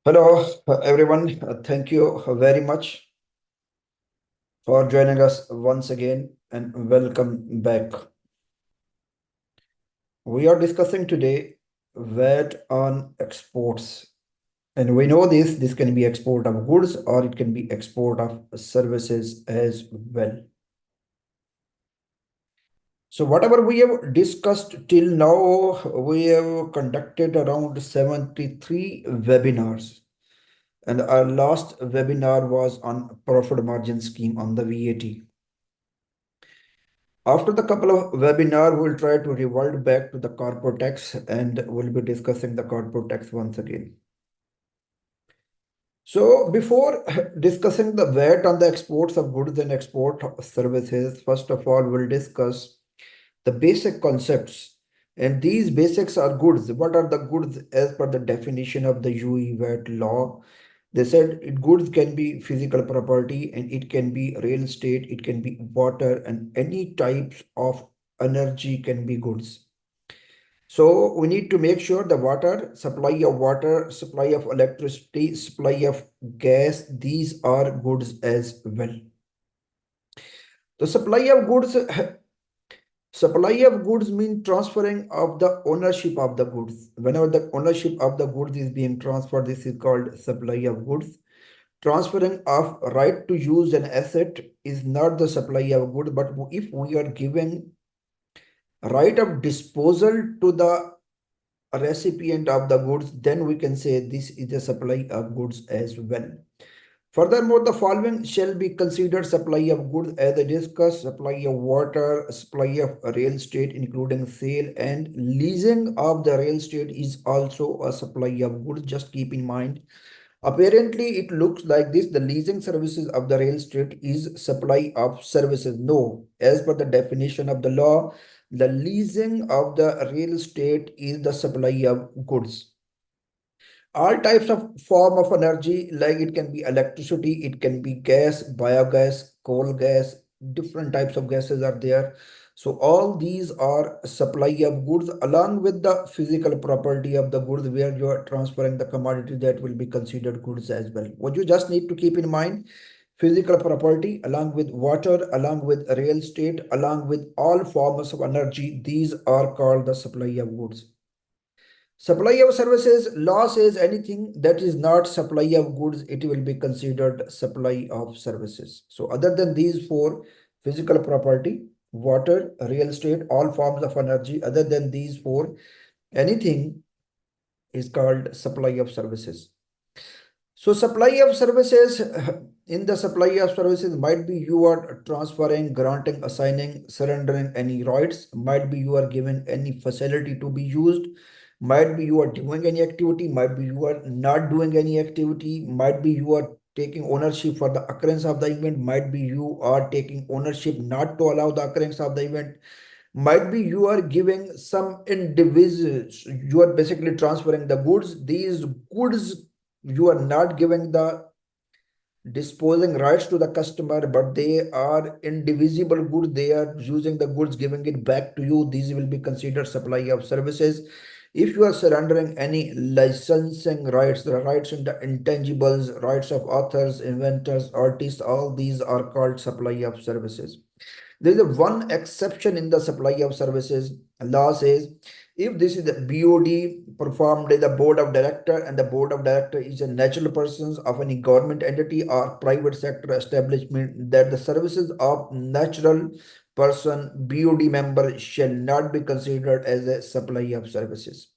Hello, everyone. Thank you very much for joining us once again and welcome back. We are discussing today VAT on exports. And we know this can be export of goods or it can be export of services as well. So whatever we have discussed till now, we have conducted around 73 webinars. And our last webinar was on profit margin scheme on the VAT. After the couple of webinar, we'll try to revert back to the corporate tax and we'll be discussing the corporate tax once again. So before discussing the VAT on the exports of goods and export services, first of all, we'll discuss the basic concepts. And these basics are goods. What are the goods as per the definition of the UAE VAT law? They said goods can be physical property and it can be real estate, it can be water, and any types of energy can be goods. So we need to make sure the water, supply of electricity, supply of gas, these are goods as well. The supply of goods mean transferring of the ownership of the goods. Whenever the ownership of the goods is being transferred, this is called supply of goods. Transferring of right to use an asset is not the supply of good, but if we are given right of disposal to the recipient of the goods, then we can say this is the supply of goods as well. Furthermore, the following shall be considered supply of goods as I discussed: supply of water, supply of real estate, including sale and leasing of the real estate is also a supply of goods. Just keep in mind. Apparently, it looks like this. The leasing services of the real estate is supply of services. No, as per the definition of the law, the leasing of the real estate is the supply of goods. All types of form of energy, like it can be electricity, it can be gas, biogas, coal gas, different types of gases are there. So all these are supply of goods along with the physical property of the goods where you are transferring the commodity, that will be considered goods as well. What you just need to keep in mind, physical property along with water, along with real estate, along with all forms of energy, these are called the supply of goods. Supply of services, law says anything that is not supply of goods, it will be considered supply of services. So other than these four, physical property, water, real estate, all forms of energy, other than these four, anything is called supply of services. So supply of services, in the supply of services might be you are transferring, granting, assigning, surrendering any rights, might be you are giving any facility to be used, might be you are doing any activity, might be you are not doing any activity, might be you are taking ownership for the occurrence of the event, might be you are taking ownership not to allow the occurrence of the event, might be you are giving some individuals, you are basically transferring the goods. These goods you are not giving the disposing rights to the customer, but they are indivisible goods. They are using the goods, giving it back to you. These will be considered supply of services. If you are surrendering any licensing rights, the rights in the intangibles, rights of authors, inventors, artists, all these are called supply of services. There is a one exception in the supply of services. Law says if this is the BOD performed by the board of director, and the board of director is a natural persons of any government entity or private sector establishment, that the services of natural person BOD member shall not be considered as a supply of services.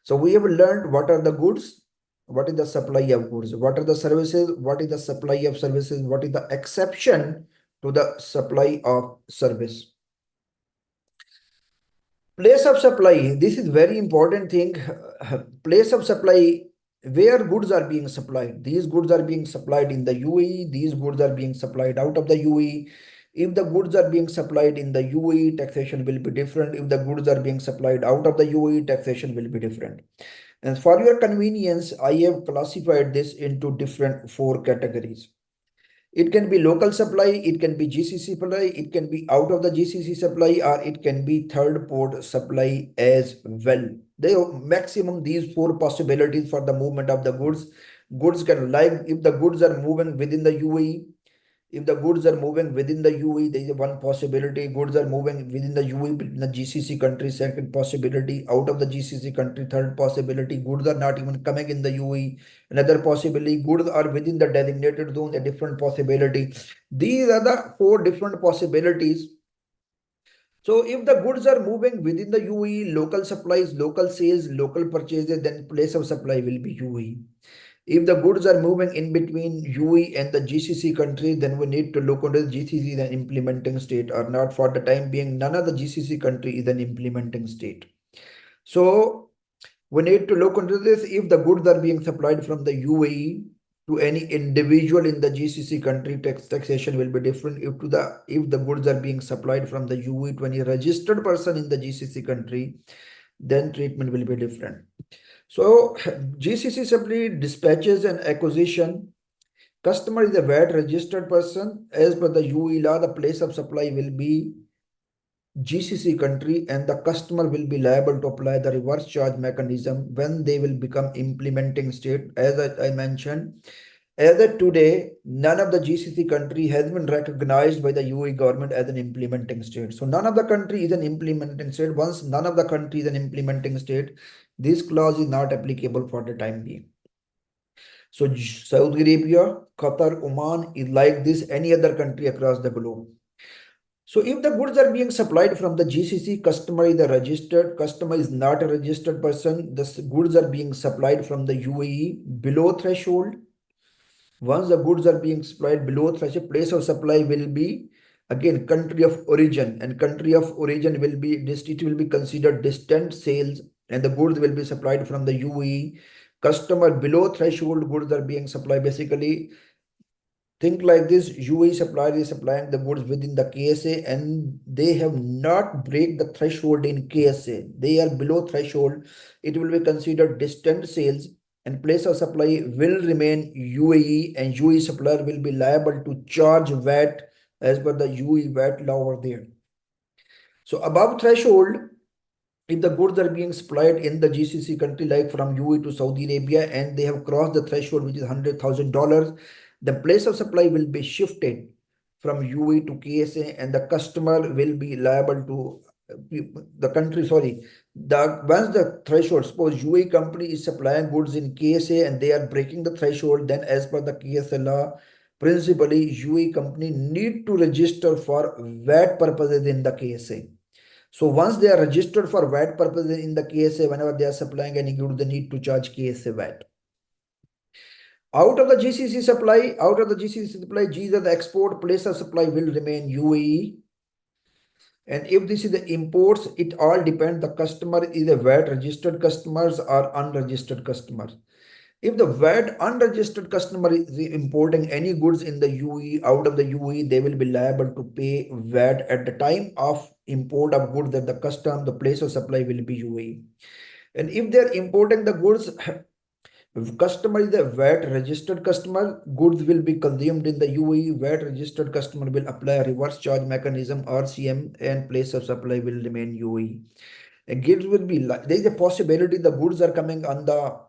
So we have learned what are the goods, what is the supply of goods, what are the services, what is the supply of services, what is the exception to the supply of service. Place of supply, this is very important thing. Place of supply, where goods are being supplied. These goods are being supplied in the UAE, these goods are being supplied out of the UAE. If the goods are being supplied in the UAE, taxation will be different. If the goods are being supplied out of the UAE, taxation will be different. And for your convenience, I have classified this into different four categories. It can be local supply, it can be GCC supply, it can be out of the GCC supply, or it can be third port supply as well. They maximum these four possibilities for the movement of the goods. goods can, like if the goods are moving within the UAE, if the goods are moving within the UAE, there is one possibility. Goods are moving within the UAE between the GCC countries, second possibility. Out of the GCC country, third possibility. Goods are not even coming in the UAE, another possibility. Goods are within the designated zone, a different possibility. These are the four different possibilities. So if the goods are moving within the UAE, local supplies, local sales, local purchases, then place of supply will be UAE. If the goods are moving in between UAE and the GCC countries, then we need to look into the GCC is an implementing state or not. For the time being, none of the GCC country is an implementing state. So we need to look into this. If the goods are being supplied from the UAE to any individual in the GCC country, taxation will be different. If the goods are being supplied from the UAE to any registered person in the GCC country, then treatment will be different. So GCC simply dispatches and acquisition. Customer is a VAT registered person. As per the UAE law, the place of supply will be GCC country and the customer will be liable to apply the reverse charge mechanism when they will become implementing state. As I mentioned, as of today, none of the GCC country has been recognized by the UAE government as an implementing state. So none of the country is an implementing state. Once none of the country is an implementing state, this clause is not applicable for the time being. So Saudi Arabia, Qatar, Oman is like this, any other country across the globe. So if the goods are being supplied from the GCC, customer is a registered, customer is not a registered person, the goods are being supplied from the UAE below threshold. Once the goods are being supplied below threshold, place of supply will be again country of origin, and country of origin will be, it will be considered distant sales, and the goods will be supplied from the UAE. Customer below threshold goods are being supplied. Basically, think like this: UAE supplier is supplying the goods within the KSA, and they have not break the threshold in KSA. They are below threshold. It will be considered distant sales, and place of supply will remain UAE, and UAE supplier will be liable to charge VAT as per the UAE VAT law over there. So above threshold, if the goods are being supplied in the GCC country, like from UAE to Saudi Arabia, and they have crossed the threshold, which is $100,000, the place of supply will be shifted from UAE to KSA, and the customer will be liable to the country. Sorry, once the threshold, suppose UAE company is supplying goods in KSA and they are breaking the threshold, then as per the KSA law, principally UAE company need to register for VAT purposes in the KSA. So once they are registered for VAT purposes in the KSA, whenever they are supplying any good, they need to charge KSA VAT. Out of the GCC supply, G's are the export, place of supply will remain UAE. And if this is the imports, it all depends. The customer is a VAT registered customers or unregistered customers. If the VAT unregistered customer is importing any goods in the UAE, out of the UAE, they will be liable to pay VAT at the time of import of goods, that the place of supply will be UAE. And if they are importing the goods, if customer is a VAT registered customer, goods will be consumed in the UAE, VAT registered customer will apply a reverse charge mechanism RCM, and place of supply will remain UAE. And goods will be, there is a possibility the goods are coming on the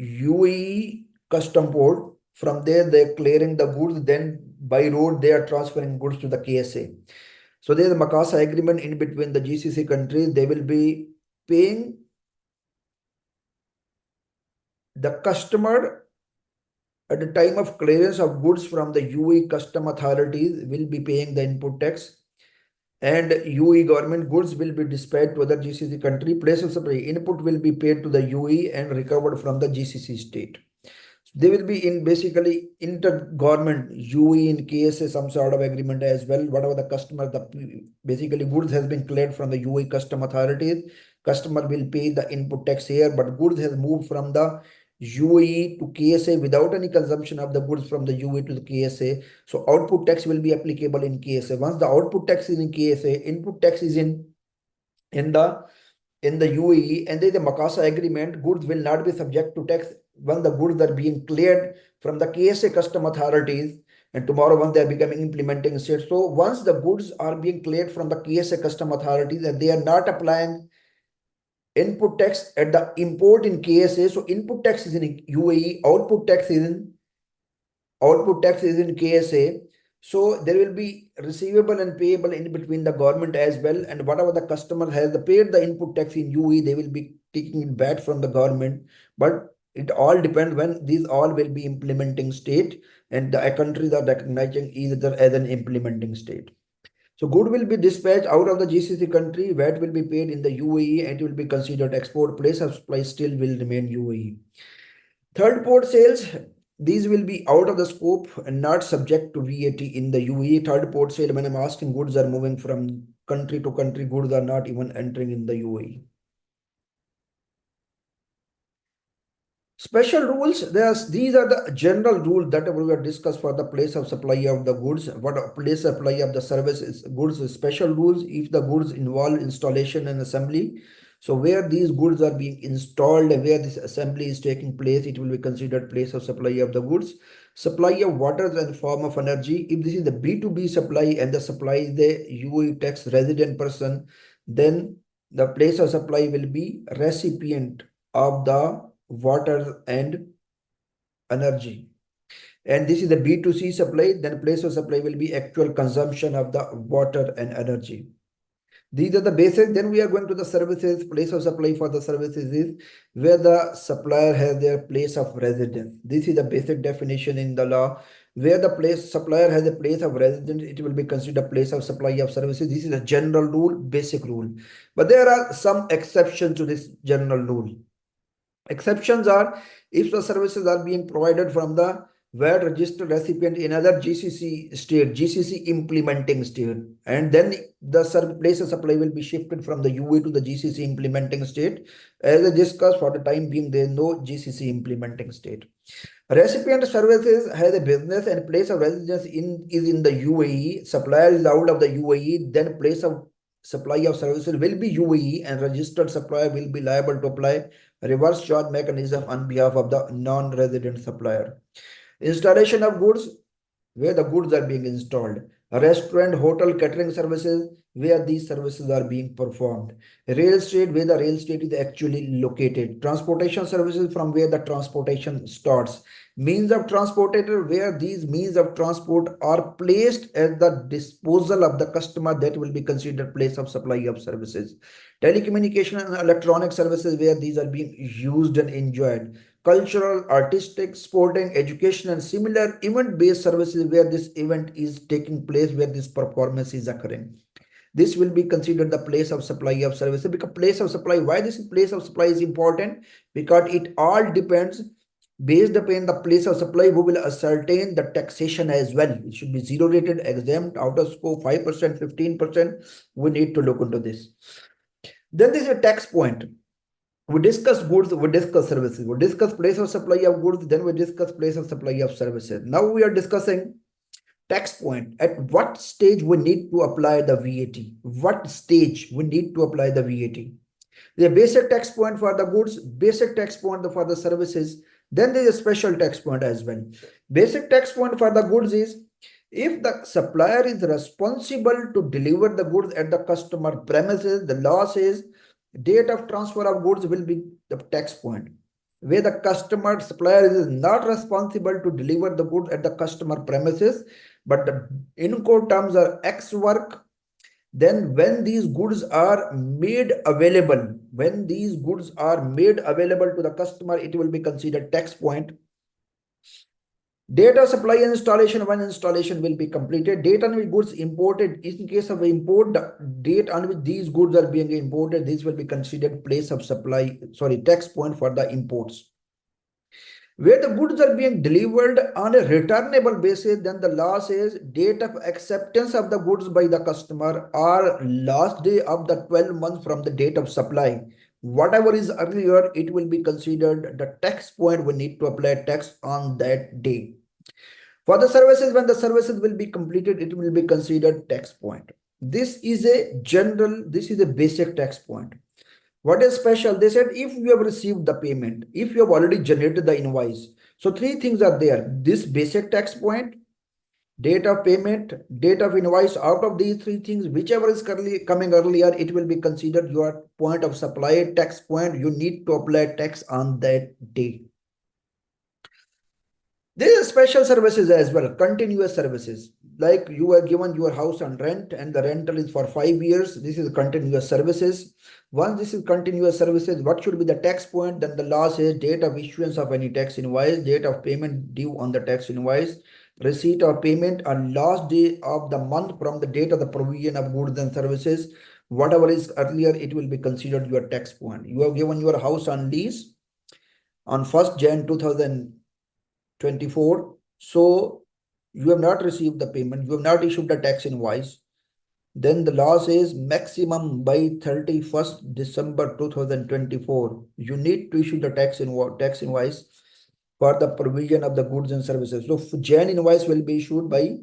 UAE custom port. From there, they're clearing the goods. Then by road, they are transferring goods to the KSA. So there's a Makasa agreement in between the GCC countries. They will be paying the customer at the time of clearance of goods from the UAE custom authorities will be paying the input tax, and UAE government goods will be dispatched to other GCC country. Place of supply input will be paid to the UAE and recovered from the GCC state. They will be in basically inter-government UAE in KSA some sort of agreement as well. Whatever the customer, the basically goods has been cleared from the UAE custom authorities, customer will pay the input tax here, but goods has moved from the UAE to KSA without any consumption of the goods from the UAE to the KSA. So output tax will be applicable in KSA. Once the output tax is in KSA, input tax is in the UAE, and there is a Makasa agreement, goods will not be subject to tax when the goods are being cleared from the KSA custom authorities, and tomorrow once they are becoming implementing state. So once the goods are being cleared from the KSA custom authorities and they are not applying input tax at the import in KSA. So input tax is in UAE, output tax is in KSA. So there will be receivable and payable in between the government as well. And whatever the customer has paid the input tax in UAE, they will be taking it back from the government. But it all depends when these all will be implementing state, and the countries are recognizing either as an implementing state. So good will be dispatched out of the GCC country, VAT will be paid in the UAE, and it will be considered export. Place of supply still will remain UAE. Third port sales, these will be out of the scope and not subject to VAT in the UAE. Third port sale, when I'm asking goods are moving from country to country, goods are not even entering in the UAE. Special rules, these are the general rules that we have discussed for the place of supply of the goods. What a place of supply of the services goods, special rules if the goods involve installation and assembly. So where these goods are being installed and where this assembly is taking place, it will be considered place of supply of the goods. Supply of water and form of energy. If this is the B2B supply and the supply is the UAE tax resident person, then the place of supply will be recipient of the water and energy. And this is the B2C supply, then place of supply will be actual consumption of the water and energy. These are the basics. Then we are going to the services. Place of supply for the services is where the supplier has their place of residence. This is the basic definition in the law. Where the place supplier has a place of residence, it will be considered place of supply of services. This is a general rule, basic rule. But there are some exceptions to this general rule. Exceptions are if the services are being provided from the VAT registered recipient in other GCC state, GCC implementing state, and then the place of supply will be shifted from the UAE to the GCC implementing state. As I discussed, for the time being, there is no GCC implementing state. Recipient services has a business and place of residence is in the UAE. Supplier is out of the UAE, then place of supply of services will be UAE, and registered supplier will be liable to apply reverse charge mechanism on behalf of the non-resident supplier. Installation of goods, where the goods are being installed. A restaurant, hotel, catering services, where these services are being performed. Real estate, where the real estate is actually located. Transportation services, from where the transportation starts. Means of transportator, where these means of transport are placed at the disposal of the customer, that will be considered place of supply of services. Telecommunication and electronic services, where these are being used and enjoyed. Cultural, artistic, sporting, education, and similar event-based services, where this event is taking place, where this performance is occurring. This will be considered the place of supply of services. Because place of supply, why this place of supply is important? Because it all depends based upon the place of supply, we will ascertain the taxation as well. It should be zero rated, exempt, out of scope, 5%, 15%. We need to look into this. Then there is a tax point. We discuss goods, we discuss services, we discuss place of supply of goods, then we discuss place of supply of services. Now we are discussing tax point. At what stage we need to apply the VAT? What stage we need to apply the VAT? The basic tax point for the goods, basic tax point for the services, then there is a special tax point as well. Basic tax point for the goods is if the supplier is responsible to deliver the goods at the customer premises, the law says date of transfer of goods will be the tax point. Where the customer supplier is not responsible to deliver the goods at the customer premises, but the in court terms are X work, then when these goods are made available, when these goods are made available to the customer, it will be considered tax point. Date of supply and installation, when installation will be completed. Date on which goods imported, in case of import, the date on which these goods are being imported, this will be considered place of supply, tax point for the imports. Where the goods are being delivered on a returnable basis, then the law says date of acceptance of the goods by the customer or last day of the 12 months from the date of supply. Whatever is earlier, it will be considered the tax point. We need to apply tax on that day. For the services, when the services will be completed, it will be considered tax point. This is a general, this is a basic tax point. What is special? They said if you have received the payment, if you have already generated the invoice. So three things are there. This basic tax point, date of payment, date of invoice. Out of these three things, whichever is currently coming earlier, it will be considered your point of supply tax point. You need to apply tax on that day. There are special services as well, continuous services. Like you are given your house on rent and the rental is for 5 years. This is continuous services. Once this is continuous services, what should be the tax point? Then the law says date of issuance of any tax invoice, date of payment due on the tax invoice, receipt of payment on last day of the month from the date of the provision of goods and services. Whatever is earlier, it will be considered your tax point. You have given your house on lease on 1st Jan 2024. So you have not received the payment, you have not issued the tax invoice. Then the law says maximum by 31st December 2024, you need to issue the tax invoice for the provision of the goods and services. So Jan invoice will be issued by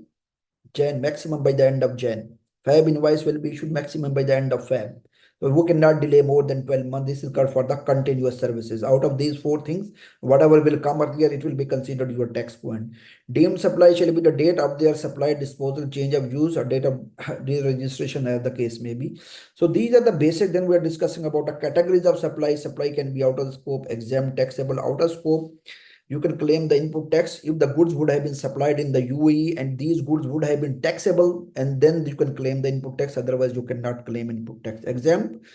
Jan, maximum by the end of Jan. Feb invoice will be issued maximum by the end of Feb. So we cannot delay more than 12 months. This is called for the continuous services. Out of these four things, whatever will come earlier, it will be considered your tax point. Deemed supply shall be the date of their supply, disposal, change of use, or date of deregistration, as the case may be. So these are the basic. Then we are discussing about the categories of supply. Supply can be out of scope, exempt, taxable. Out of scope, you can claim the input tax if the goods would have been supplied in the UAE and these goods would have been taxable, and then you can claim the input tax. Otherwise, you cannot claim input tax. Exempt,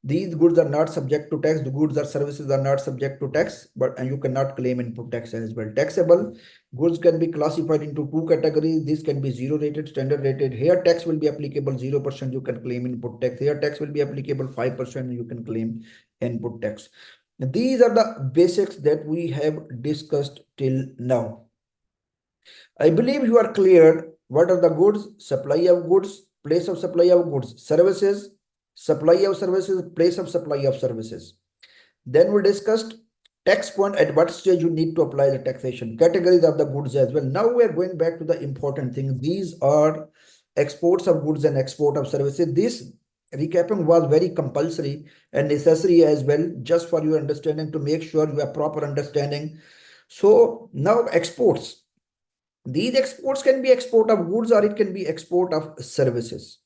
these goods are not subject to tax. The goods or services are not subject to tax, and you cannot claim input tax as well. Taxable, goods can be classified into two categories. This can be zero rated, standard rated. Here tax will be applicable 0%, you can claim input tax. Here tax will be applicable 5%, you can claim input tax. These are the basics that we have discussed till now. I believe you are clear what are the goods, supply of goods, place of supply of goods, services, supply of services, place of supply of services. Then we discussed tax point, at what stage you need to apply the taxation, categories of the goods as well. Now we are going back to the important thing. These are exports of goods and export of services. This recapping was very compulsory and necessary as well, just for your understanding, to make sure you have proper understanding. So now exports. These exports can be export of goods or it can be export of services.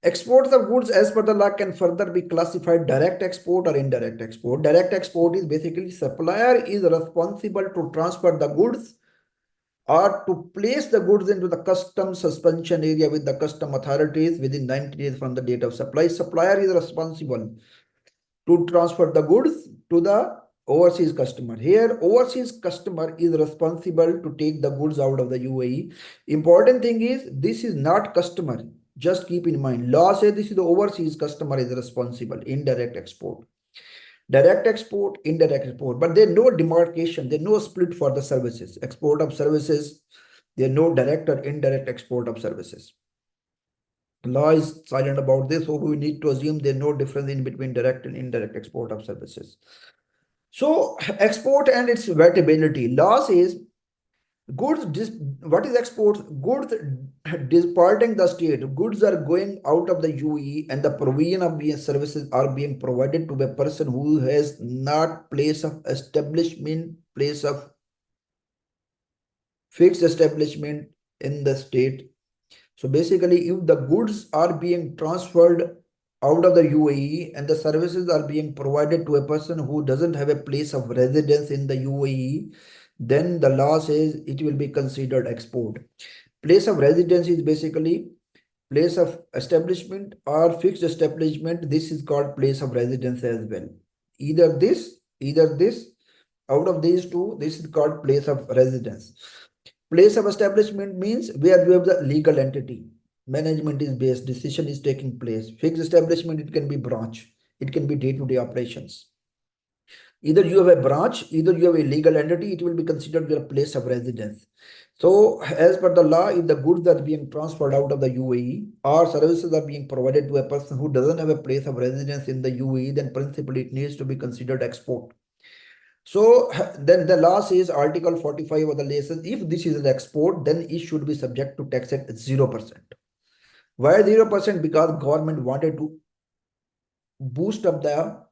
Exports of goods as per the law can further be classified direct export or indirect export. Direct export is basically supplier is responsible to transfer the goods or to place the goods into the custom suspension area with the custom authorities within 90 days from the date of supply. Supplier is responsible to transfer the goods to the overseas customer. Here, overseas customer is responsible to take the goods out of the UAE. Important thing is, this is not customer. Just keep in mind, law says this is the overseas customer is responsible. Indirect export. Direct export, indirect export. But there's no demarcation, there's no split for the services. Export of services, there's no direct or indirect export of services. Law is silent about this, so we need to assume there's no difference in between direct and indirect export of services. So export and its vetability. Law says goods, what is export? Goods departing the state. Goods are going out of the UAE and the provision of these services are being provided to a person who has not place of establishment, place of fixed establishment in the state. So basically, if the goods are being transferred out of the UAE and the services are being provided to a person who doesn't have a place of residence in the UAE, then the law says it will be considered export. Place of residence is basically place of establishment or fixed establishment. This is called place of residence as well. Either this, out of these two, this is called place of residence. Place of establishment means where you have the legal entity. Management is based, decision is taking place. Fixed establishment, it can be branch. It can be day-to-day operations. Either you have a branch, either you have a legal entity, it will be considered your place of residence. So as per the law, if the goods are being transferred out of the UAE or services are being provided to a person who doesn't have a place of residence in the UAE, then principally it needs to be considered export. So then the law says Article 45 of the law says if this is an export, then it should be subject to tax at 0%. Why 0%? Because government wanted to boost up the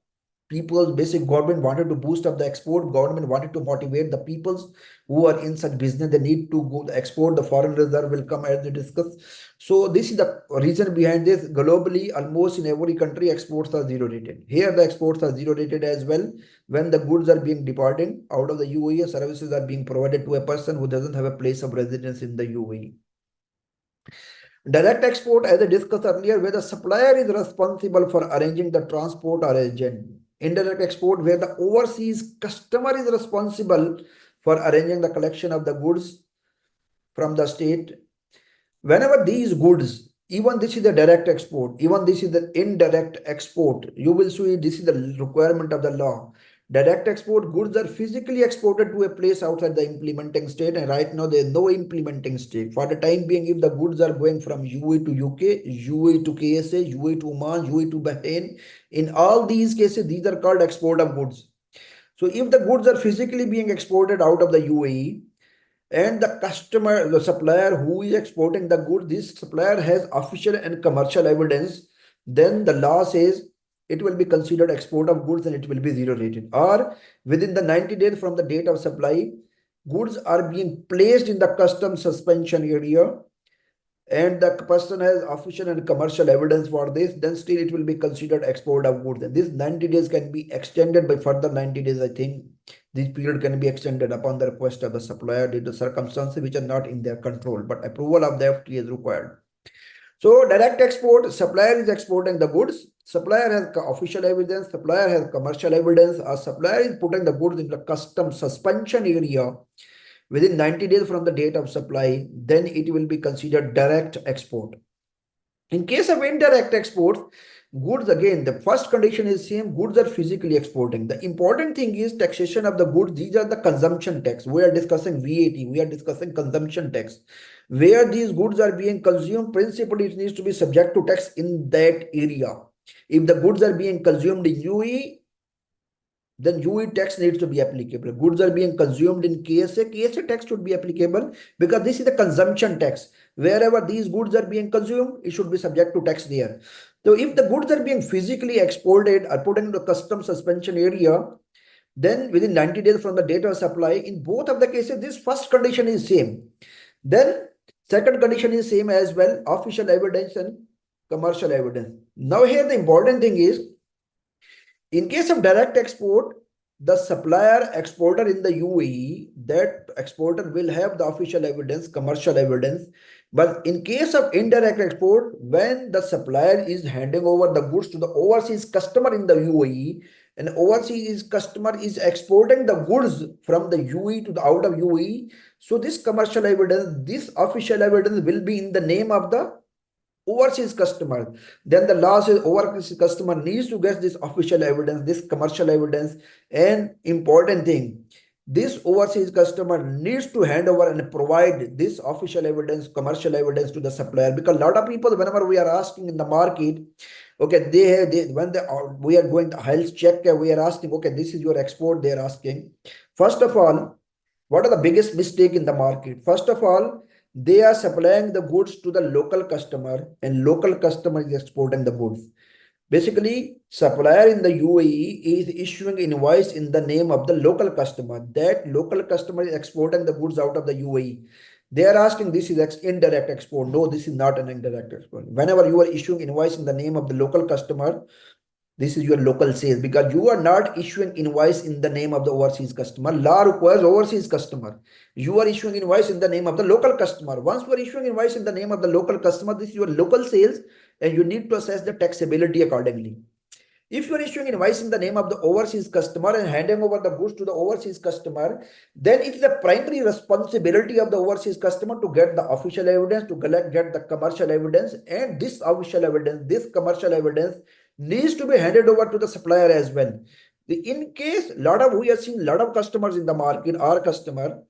people, basic government wanted to boost up the export. Government wanted to motivate the peoples who are in such business. They need to go the export. The foreign reserve will come as we discussed. So this is the reason behind this. Globally, almost in every country, exports are zero rated. Here, the exports are zero rated as well. When the goods are being departing out of the UAE, services are being provided to a person who doesn't have a place of residence in the UAE. Direct export, as I discussed earlier, where the supplier is responsible for arranging the transport or agent. Indirect export, where the overseas customer is responsible for arranging the collection of the goods from the state. Whenever these goods, even this is the direct export, even this is the indirect export, you will see this is the requirement of the law. Direct export goods are physically exported to a place outside the implementing state, and right now there is no implementing state. For the time being, if the goods are going from UAE to UK, UAE to KSA, UAE to Oman, UAE to Bahrain, in all these cases, these are called export of goods. So if the goods are physically being exported out of the UAE, and the customer, the supplier who is exporting the goods, this supplier has official and commercial evidence, then the law says it will be considered export of goods and it will be zero rated. Or within the 90 days from the date of supply, goods are being placed in the customs suspension area and the person has official and commercial evidence for this, then still it will be considered export of goods. And this 90 days can be extended by further 90 days. I think this period can be extended upon the request of the supplier due to circumstances which are not in their control, but approval of the FTA is required. So direct export, supplier is exporting the goods, supplier has official evidence, supplier has commercial evidence, or supplier is putting the goods in the customs suspension area within 90 days from the date of supply, then it will be considered direct export. In case of indirect export, goods, again, the first condition is same, goods are physically exporting. The important thing is taxation of the goods. These are the consumption tax. We are discussing VAT, we are discussing consumption tax. Where these goods are being consumed, principally it needs to be subject to tax in that area. If the goods are being consumed in UAE, then UE tax needs to be applicable. Goods are being consumed in KSA tax should be applicable because this is the consumption tax. Wherever these goods are being consumed, it should be subject to tax there. So if the goods are being physically exported or put into the customs suspension area, then within 90 days from the date of supply, in both of the cases, this first condition is same. Then second condition is same as well, official evidence and commercial evidence. Now here the important thing is, in case of direct export, the supplier exporter in the UAE, that exporter will have the official evidence, commercial evidence. But in case of indirect export, when the supplier is handing over the goods to the overseas customer in the UAE, and overseas customer is exporting the goods from the UAE to the out of UAE, so this commercial evidence, this official evidence will be in the name of the overseas customer. Then the law says overseas customer needs to get this official evidence, this commercial evidence, and important thing, this overseas customer needs to hand over and provide this official evidence, commercial evidence to the supplier. Because a lot of people, whenever we are asking in the market, okay, we are going to health check, we are asking, okay, this is your export, they are asking. First of all, what are the biggest mistake in the market? First of all, they are supplying the goods to the local customer and local customer is exporting the goods. Basically, supplier in the UAE is issuing invoice in the name of the local customer. That local customer is exporting the goods out of the UAE. They are asking, this is indirect export. No, this is not an indirect export. Whenever you are issuing invoice in the name of the local customer, this is your local sales, because you are not issuing invoice in the name of the overseas customer. Law requires overseas customer. You are issuing invoice in the name of the local customer. Once you are issuing invoice in the name of the local customer, this is your local sales and you need to assess the taxability accordingly. If you are issuing invoice in the name of the overseas customer and handing over the goods to the overseas customer, then it is the primary responsibility of the overseas customer to get the official evidence, to get the commercial evidence, and this official evidence, this commercial evidence needs to be handed over to the supplier as well. In case we have seen a lot of customers in the market, our customer,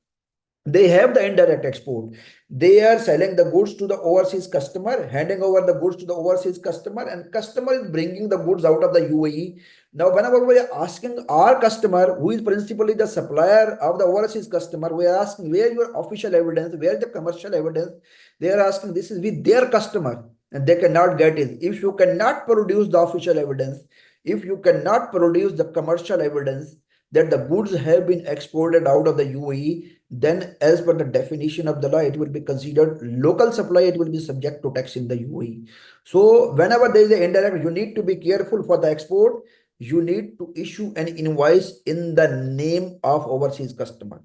they have the indirect export. They are selling the goods to the overseas customer, handing over the goods to the overseas customer, and customer is bringing the goods out of the UAE. Now, whenever we are asking our customer, who is principally the supplier of the overseas customer, we are asking, where your official evidence, where the commercial evidence? They are asking, this is with their customer and they cannot get it. If you cannot produce the official evidence, If you cannot produce the commercial evidence that the goods have been exported out of the UAE, then as per the definition of the law, it will be considered local supply, it will be subject to tax in the UAE. So whenever there is an indirect, you need to be careful for the export. You need to issue an invoice in the name of overseas customer.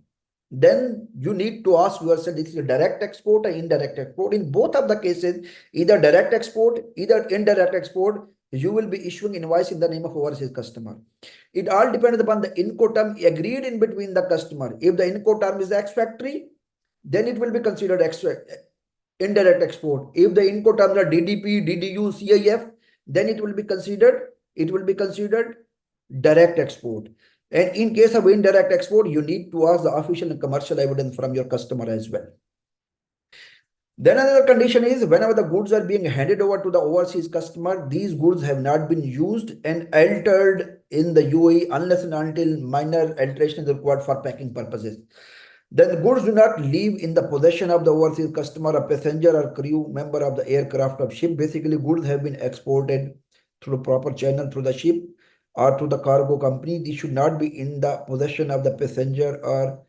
Then you need to ask yourself, this is a direct export or indirect export. In both of the cases, either direct export, either indirect export, you will be issuing invoice in the name of overseas customer. It all depends upon the Incoterm agreed in between the customer. If the Incoterm is ex factory, then it will be considered indirect export. If the Incoterms are DDP, DDU, CIF, then it will be considered direct export. And in case of indirect export, you need to ask the official and commercial evidence from your customer as well. Then another condition is whenever the goods are being handed over to the overseas customer, these goods have not been used and altered in the UAE unless and until minor alteration is required for packing purposes. Then the goods do not leave in the possession of the overseas customer, a passenger or crew member of the aircraft or ship. Basically, goods have been exported through proper channel through the ship or to the cargo company. These should not be in the possession of the passenger or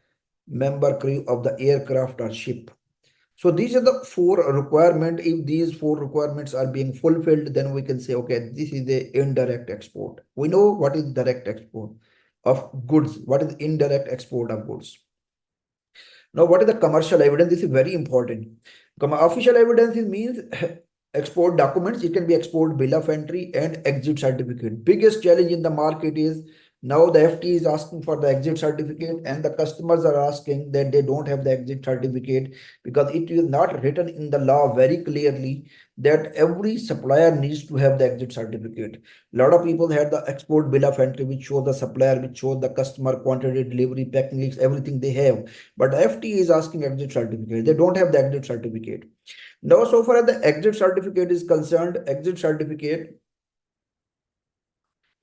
member crew of the aircraft or ship. So these are the four requirements. If these four requirements are being fulfilled, then we can say, okay, this is the indirect export. We know what is direct export of goods. What is indirect export of goods? Now, what is the commercial evidence? This is very important. Official evidence means export documents. It can be export bill of entry and exit certificate. Biggest challenge in the market is now the FT is asking for the exit certificate and the customers are asking that they don't have the exit certificate because it is not written in the law very clearly that every supplier needs to have the exit certificate. A lot of people had the export bill of entry which shows the supplier, which shows the customer quantity, delivery, packing list, everything they have. But FT is asking exit certificate. They don't have the exit certificate. Now, so far as the exit certificate is concerned, exit certificate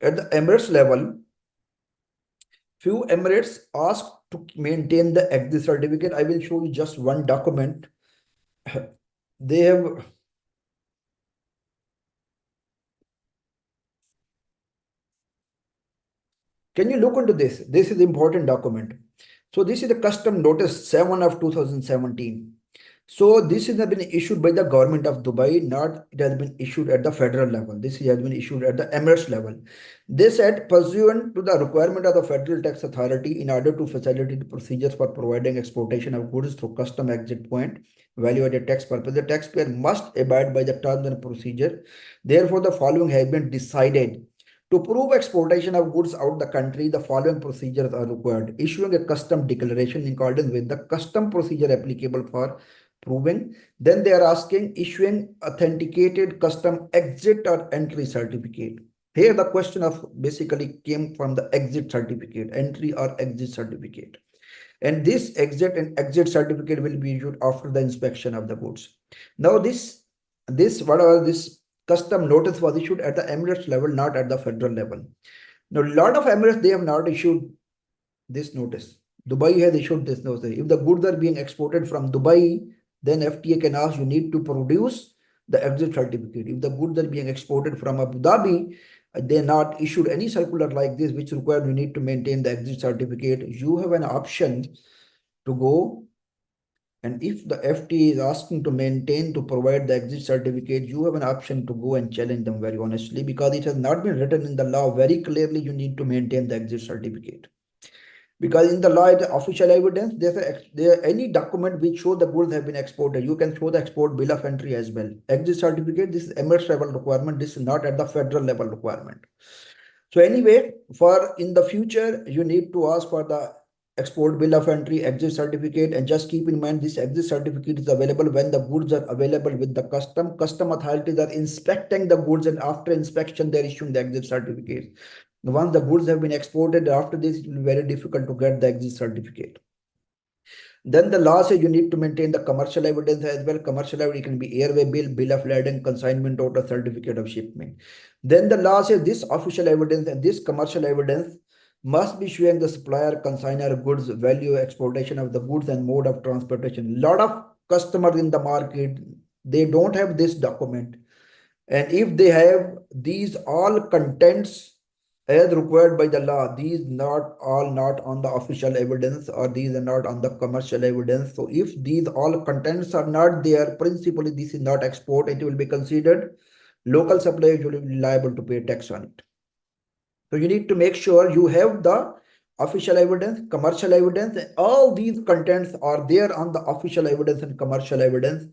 at the Emirates level, few Emirates ask to maintain the exit certificate. I will show you just one document. They have. Can you look into this? This is important document. So this is the custom notice 7 of 2017. So this has been issued by the government of Dubai, not it has been issued at the federal level. This has been issued at the Emirates level. They said pursuant to the requirement of the Federal Tax Authority in order to facilitate procedures for providing exportation of goods through custom exit point, value-added tax purpose, the taxpayer must abide by the terms and procedure. Therefore, the following have been decided. To prove exportation of goods out the country, the following procedures are required. Issuing a custom declaration in accordance with the custom procedure applicable for proving. Then they are asking issuing authenticated custom exit or entry certificate. Here the question of basically came from the exit certificate, entry or exit certificate. And this exit certificate will be issued after the inspection of the goods. Now this custom notice was issued at the Emirates level, not at the federal level. Now a lot of Emirates, they have not issued this notice. Dubai has issued this notice. If the goods are being exported from Dubai, then FTA can ask you need to produce the exit certificate. If the goods are being exported from Abu Dhabi, they not issued any circular like this, which require you need to maintain the exit certificate. You have an option to go, and if the FTA is asking to maintain to provide the exit certificate, you have an option to go and challenge them very honestly, because it has not been written in the law very clearly you need to maintain the exit certificate. Because in the law, the official evidence, there any document which show the goods have been exported. You can show the export bill of entry as well. Exit certificate, this is Emirates level requirement. This is not at the federal level requirement. So anyway, for in the future, you need to ask for the export bill of entry, exit certificate, and just keep in mind this exit certificate is available when the goods are available with the custom authorities are inspecting the goods, and after inspection they're issuing the exit certificate. Once the goods have been exported, after this it will be very difficult to get the exit certificate. Then the law says you need to maintain the commercial evidence as well. Commercial evidence can be airway bill, bill of lading, consignment order, certificate of shipment. Then the law says this official evidence and this commercial evidence must be showing the supplier, consignor goods, value, exportation of the goods and mode of transportation. Lot of customers in the market, they don't have this document. And if they have these all contents as required by the law. These not all not on the official evidence, or these are not on the commercial evidence. So if these all contents are not there, principally this is not export, it will be considered local supplier, you will be liable to pay tax on it. So you need to make sure you have the official evidence, commercial evidence, all these contents are there on the official evidence and commercial evidence.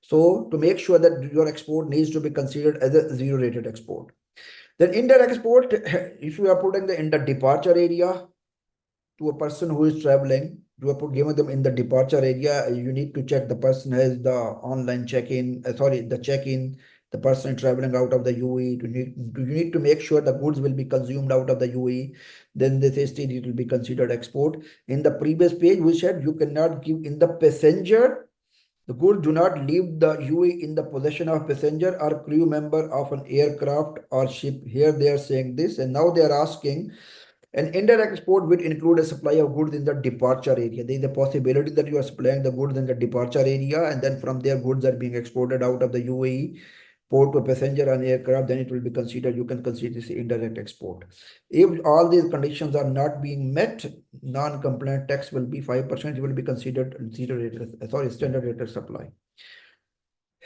So to make sure that your export needs to be considered as a zero rated export. Then indirect export, if you are putting in the departure area to a person who is traveling, you are giving them in the departure area, you need to check the person has the online check-in, the check-in, the person traveling out of the UAE. You need to make sure the goods will be consumed out of the UAE. Then this is still it will be considered export. In the previous page, we said you cannot give in the passenger. The goods do not leave the UAE in the possession of passenger or crew member of an aircraft or ship. Here they are saying this, and now they are asking an indirect export will include a supply of goods in the departure area. There is a possibility that you are supplying the goods in the departure area, and then from there goods are being exported out of the UAE port to a passenger on aircraft. Then it will be considered, you can consider this indirect export. If all these conditions are not being met, non-compliant tax will be 5%. It will be considered standard rated supply.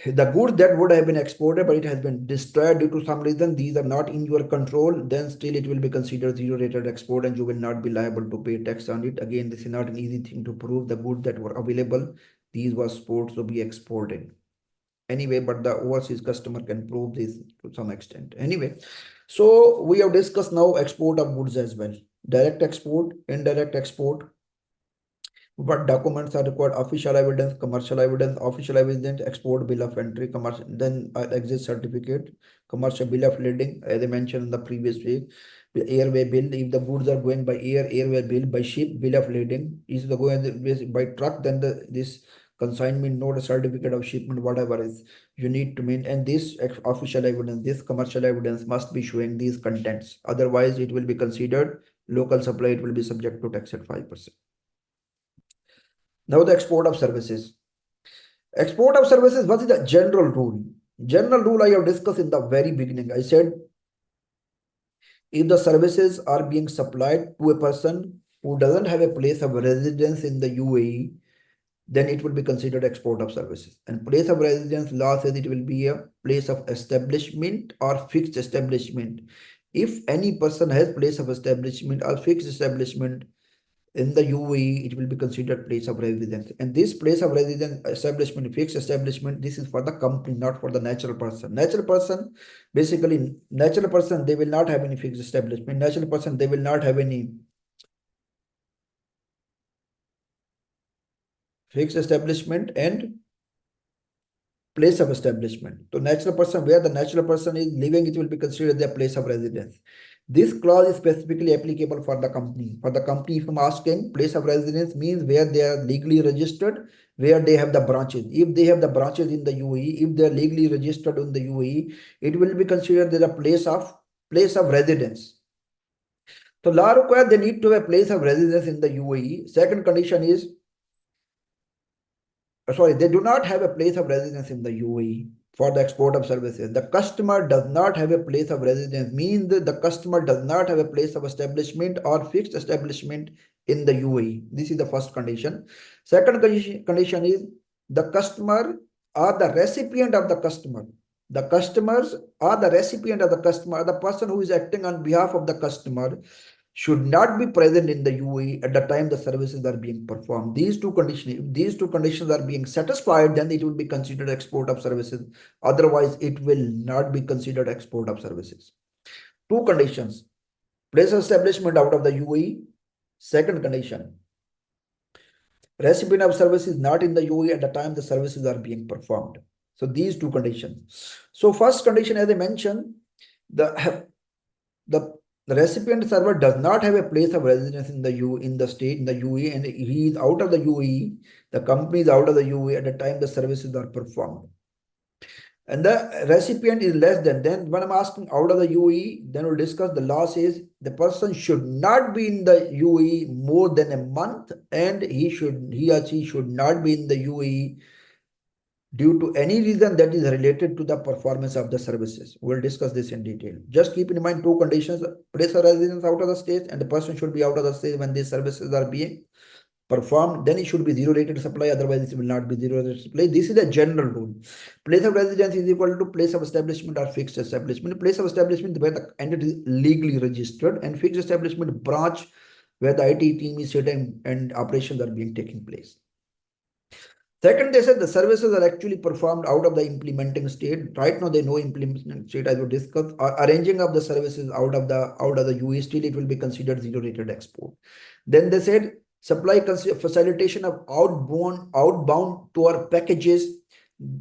The goods that would have been exported but it has been destroyed due to some reason, these are not in your control, then still it will be considered zero rated export and you will not be liable to pay tax on it. Again, this is not an easy thing to prove. The goods that were available, these were supposed to be exported anyway, but the overseas customer can prove this to some extent anyway. So we have discussed now export of goods as well. Direct export, indirect export. What documents are required? Official evidence, commercial evidence. Official evidence, export bill of entry, commercial, then exit certificate, commercial bill of lading, as I mentioned in the previous week. The airway bill, if the goods are going by air, airway bill; by ship, bill of lading. If the going by truck, then this consignment note, certificate of shipment, whatever is, you need to mean. And this official evidence, this commercial evidence must be showing these contents. Otherwise, it will be considered local supply. It will be subject to tax at 5%. Now the export of services. Export of services, what is the general rule? General rule I have discussed in the very beginning. I said if the services are being supplied to a person who doesn't have a place of residence in the UAE, then it will be considered export of services. And place of residence, law says it will be a place of establishment or fixed establishment. If any person has place of establishment or fixed establishment in the UAE, it will be considered place of residence. And this place of residence, establishment, fixed establishment, this is for the company, not for the natural person. Natural person, basically, natural person, they will not have any fixed establishment. Natural person, they will not have any fixed establishment and place of establishment. So natural person, where the natural person is living, it will be considered their place of residence. This clause is specifically applicable for the company. For the company, if I'm asking, place of residence means where they are legally registered, where they have the branches. If they have the branches in the UAE, if they are legally registered in the UAE, it will be considered as a place of residence. So law requires they need to have a place of residence in the UAE. Second condition is, they do not have a place of residence in the UAE for the export of services. The customer does not have a place of residence, means that the customer does not have a place of establishment or fixed establishment in the UAE. This is the first condition. Second condition is the customer or the recipient of the customer. The customers are the recipient of the customer, the person who is acting on behalf of the customer should not be present in the UAE at the time the services are being performed. These two conditions, if these two conditions are being satisfied, then it will be considered export of services. Otherwise, it will not be considered export of services. Two conditions: place of establishment out of the UAE. Second condition: recipient of services not in the UAE at the time the services are being performed. So these two conditions. So first condition, as I mentioned, the the the recipient server does not have a place of residence in the state in the UAE, and he is out of the UAE. The company is out of the UAE at the time the services are performed. And the recipient is less than. Then when I'm asking out of the UAE, then we'll discuss the law says the person should not be in the UAE more than a month, and he or she should not be in the UAE due to any reason that is related to the performance of the services. We'll discuss this in detail. Just keep in mind two conditions: place of residence out of the state, and the person should be out of the state when these services are being performed. Then it should be zero rated supply, otherwise it will not be zero rated supply. This is a general rule. Place of residence is equal to place of establishment or fixed establishment. Place of establishment where the entity is legally registered, and fixed establishment branch where the IT team is sitting and operations are being taking place. Second, they said the services are actually performed out of the implementing state. Right now, they know implementing state as we discussed. Arranging of the services out of the UAE, still it will be considered zero rated export. Then they said supply facilitation of outbound tour packages.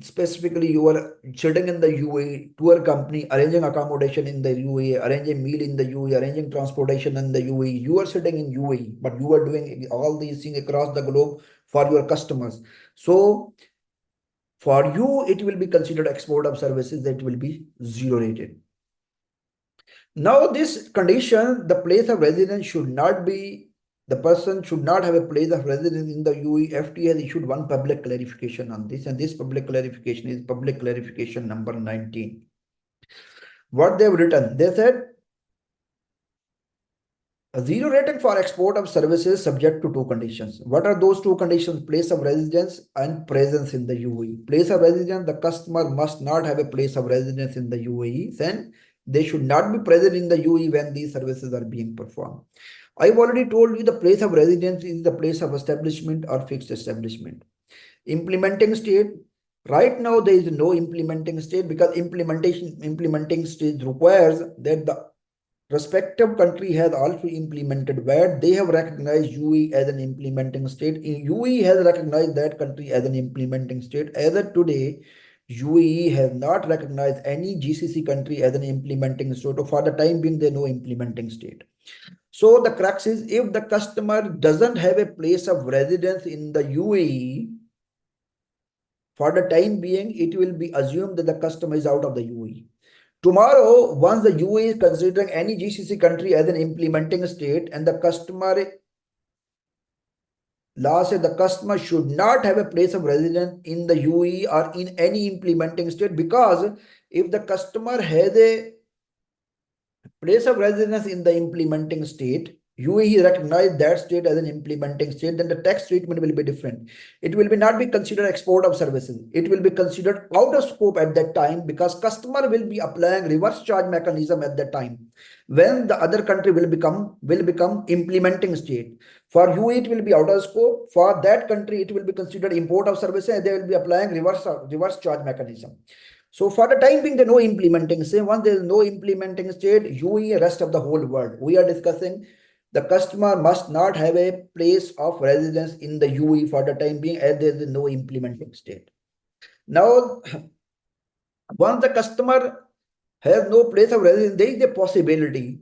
Specifically, you are sitting in the UAE, tour company arranging accommodation in the UAE, arranging meal in the UAE, arranging transportation in the UAE. You are sitting in UAE, but you are doing all these things across the globe for your customers. So for you, it will be considered export of services that will be zero rated. Now, this condition, the place of residence should not be, the person should not have a place of residence in the UAE. FTA has issued one public clarification on this, and this public clarification is public clarification number 19. What they've written, they said a zero rating for export of services subject to two conditions. What are those two conditions? Place of residence and presence in the UAE. Place of residence, the customer must not have a place of residence in the UAE. Then they should not be present in the UAE when these services are being performed. I've already told you the place of residence is the place of establishment or fixed establishment. Implementing state, right now there is no implementing state because implementing state requires that the respective country has also implemented VAT. They have recognized UAE as an implementing state. UAE has recognized that country as an implementing state. As of today, UAE has not recognized any GCC country as an implementing state. So for the time being, there no implementing state. So the crux is if the customer doesn't have a place of residence in the UAE, for the time being, it will be assumed that the customer is out of the UAE. Tomorrow, once the UAE is considering any GCC country as an implementing state and the customer law says the customer should not have a place of residence in the UAE or in any implementing state, because if the customer has a place of residence in the implementing state, UAE recognize that state as an implementing state, then the tax treatment will be different. It will be not be considered export of services. It will be considered out of scope at that time because customer will be applying reverse charge mechanism at that time when the other country will become implementing state. For UAE, it will be out of scope. For that country, it will be considered import of services and they will be applying reverse charge mechanism. So for the time being, there no implementing state. Once there is no implementing state, UAE, rest of the whole world. We are discussing the customer must not have a place of residence in the UAE for the time being as there is no implementing state. Now, once the customer has no place of residence, there is a possibility,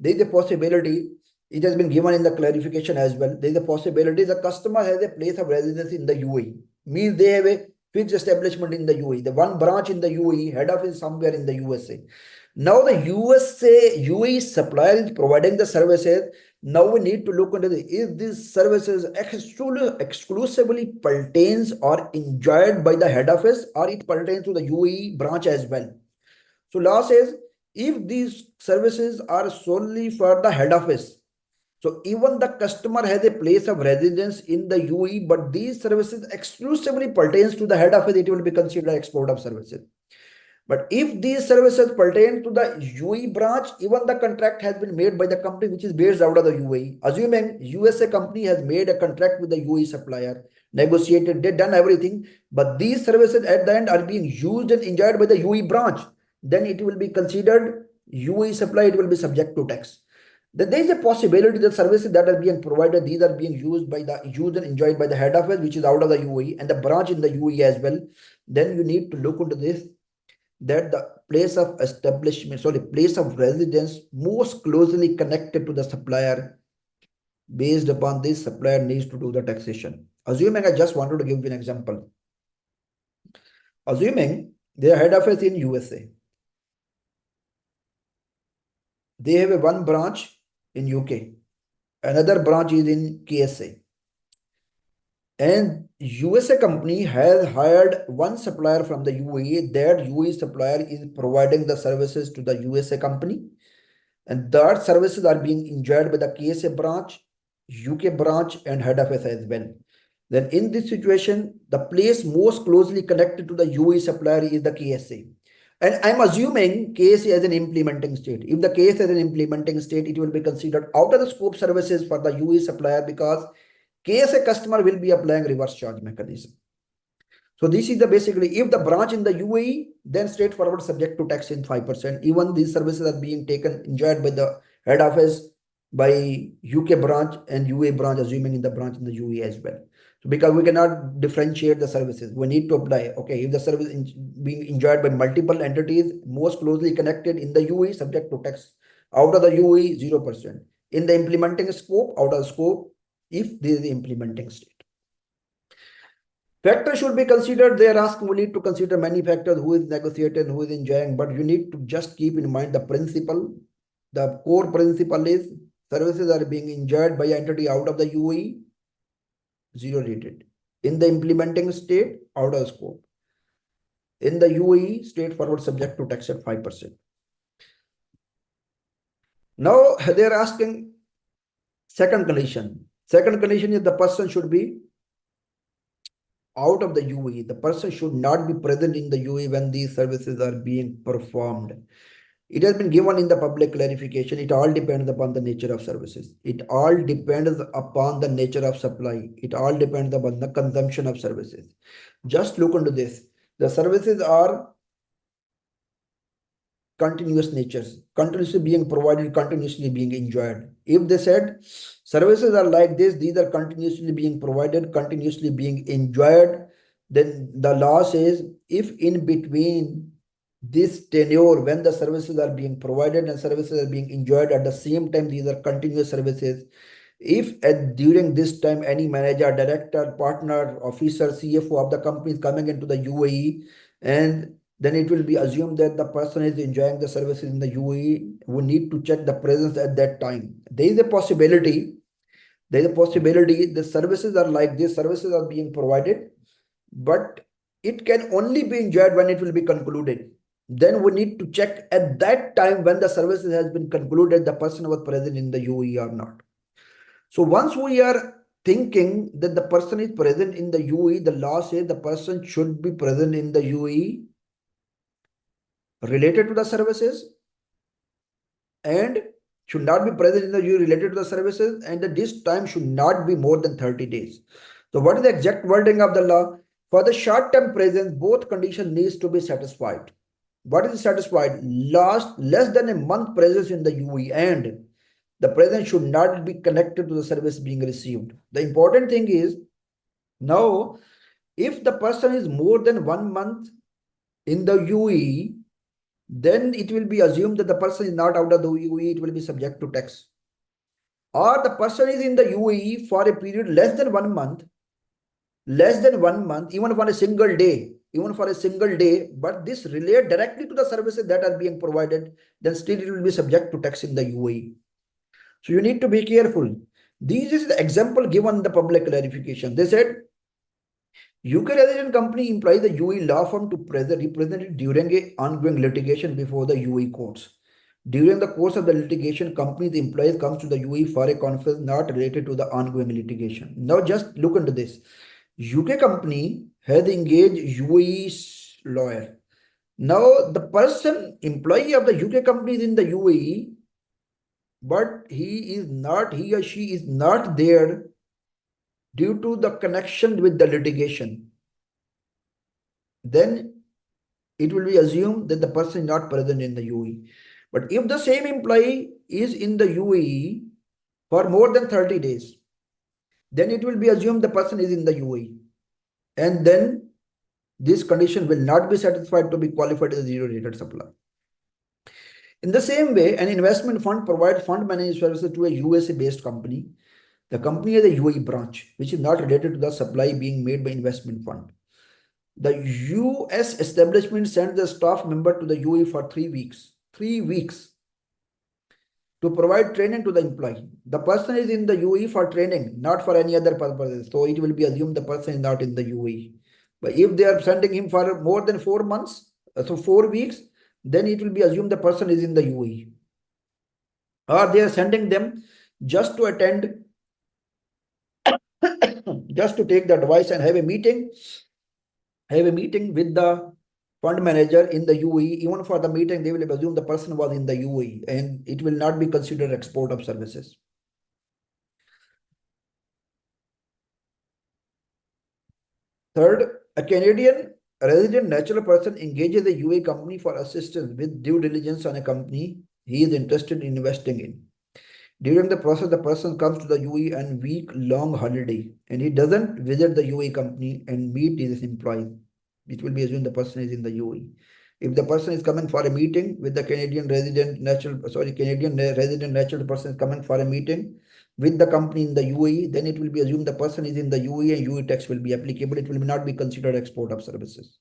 it has been given in the clarification as well. There is a possibility the customer has a place of residence in the UAE. Means they have a fixed establishment in the UAE. The one branch in the UAE, head office somewhere in the USA. Now the UAE supplier is providing the services. Now we need to look into if these services exclusively pertains or enjoyed by the head office or it pertains to the UAE branch as well. So law says if these services are solely for the head office, so even the customer has a place of residence in the UAE, but these services exclusively pertains to the head office, it will be considered export of services. But if these services pertain to the UAE branch, even the contract has been made by the company which is based out of the UAE. Assuming USA company has made a contract with the UAE supplier, negotiated, they done everything, but these services at the end are being used and enjoyed by the UAE branch, then it will be considered UAE supply, it will be subject to tax. Then there is a possibility that services that are being provided, these are being used and enjoyed by the head office, which is out of the UAE, and the branch in the UAE as well. Then you need to look into this that the place of establishment, sorry, place of residence most closely connected to the supplier. Based upon this, supplier needs to do the taxation. Assuming, I just wanted to give you an example. Assuming their head office in USA, they have a one branch in UK, another branch is in KSA, and USA company has hired one supplier from the UAE. That UAE supplier is providing the services to the USA company, and that services are being enjoyed by the KSA branch, UK branch, and head office as well. Then in this situation, the place most closely connected to the UAE supplier is the KSA. And I'm assuming KSA as an implementing state. If the KSA is an implementing state, it will be considered out of the scope services for the UAE supplier, because KSA customer will be applying reverse charge mechanism. So this is the basically, if the branch in the UAE, then straightforward subject to tax in 5%. Even these services are being taken, enjoyed by the head office, by UK branch and UAE branch, assuming in the branch in the UAE as well. So because we cannot differentiate the services, we need to apply. Okay, if the service being enjoyed by multiple entities, most closely connected in the UAE, subject to tax. Out of the UAE, 0%. In the implementing scope, out of scope, if this is the implementing state. Factors should be considered. They are asking, we need to consider many factors, who is negotiating, who is enjoying, but you need to just keep in mind the principle. The core principle is services are being enjoyed by entity out of the UAE, zero rated. In the implementing state, out of scope. In the UAE, straightforward subject to tax at 5%. Now they are asking second condition. Second condition is the person should be out of the UAE. The person should not be present in the UAE when these services are being performed. It has been given in the public clarification. It all depends upon the nature of services. It all depends upon the nature of supply. It all depends upon the consumption of services. Just look into this. The services are continuous natures, continuously being provided, continuously being enjoyed. If they said services are like this, these are continuously being provided, continuously being enjoyed, then the law says if in between this tenure, when the services are being provided and services are being enjoyed at the same time, these are continuous services. If during this time any manager, director, partner, officer, CFO of the company is coming into the UAE, and then it will be assumed that the person is enjoying the services in the UAE. We need to check the presence at that time. There is a possibility. There is a possibility the services are like this. Services are being provided, but it can only be enjoyed when it will be concluded. Then we need to check at that time when the services has been concluded, the person was present in the UAE or not. So once we are thinking that the person is present in the UAE, the law says the person should be present in the UAE related to the services and should not be present in the UAE related to the services, and that this time should not be more than 30 days. So what is the exact wording of the law? For the short-term presence, both conditions needs to be satisfied. What is satisfied? Less than a month presence in the UAE, and the presence should not be connected to the service being received. The important thing is, now, if the person is more than 1 month in the UAE, then it will be assumed that the person is not out of the UAE, it will be subject to tax. Or the person is in the UAE for a period less than 1 month, even for a single day, but this relate directly to the services that are being provided, then still it will be subject to tax in the UAE. So you need to be careful. This is the example given in the public clarification. They said UK resident company employs the UAE law firm to represent it during a ongoing litigation before the UAE courts. During the course of the litigation, company's employees comes to the UAE for a conference not related to the ongoing litigation. Now just look into this. UK company has engaged UAE's lawyer. Now the person, employee of the UK company is in the UAE, but he or she is not there due to the connection with the litigation. Then it will be assumed that the person is not present in the UAE. But if the same employee is in the UAE for more than 30 days, then it will be assumed the person is in the UAE. And then this condition will not be satisfied to be qualified as a zero-rated supplier. In the same way, an investment fund provides fund management services to a USA-based company. The company has a UAE branch, which is not related to the supply being made by investment fund. The US establishment sends the staff member to the UAE for 3 weeks. 3 weeks. to provide training to the employee. The person is in the UAE for training, not for any other purposes. So it will be assumed the person is not in the UAE. But if they are sending him for more than 4 months, so 4 weeks, then it will be assumed the person is in the UAE. Or they are sending them just to attend, just to take the advice and have a meeting with the fund manager in the UAE. Even for the meeting, they will assume the person was in the UAE and it will not be considered export of services. Third, a Canadian resident natural person engages a UAE company for assistance with due diligence on a company he is interested in investing in. During the process, the person comes to the UAE on week-long holiday and he doesn't visit the UAE company and meet his employees. It will be assumed the person is in the UAE. If the person is coming for a meeting with the Canadian resident natural person is coming for a meeting with the company in the UAE, then it will be assumed the person is in the UAE and UAE tax will be applicable. It will not be considered export of services.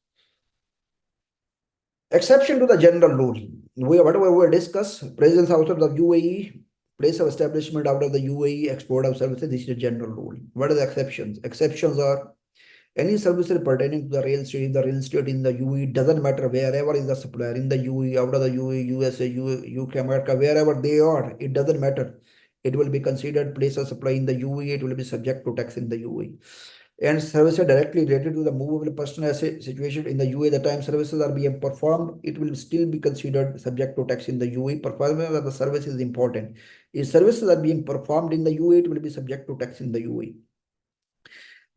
Exception to the general rule. Whatever we discuss, presence outside of UAE, place of establishment out of the UAE, export of services, this is a general rule. What are the exceptions? Exceptions are any services pertaining to the real estate, in the UAE, doesn't matter wherever is the supplier, in the UAE, out of the UAE, USA, UK, America, wherever they are, it doesn't matter. It will be considered place of supply in the UAE, it will be subject to tax in the UAE. And services directly related to the movable personal asset situation in the UAE, the time services are being performed, it will still be considered subject to tax in the UAE. Performance of the service is important. If services are being performed in the UAE, it will be subject to tax in the UAE.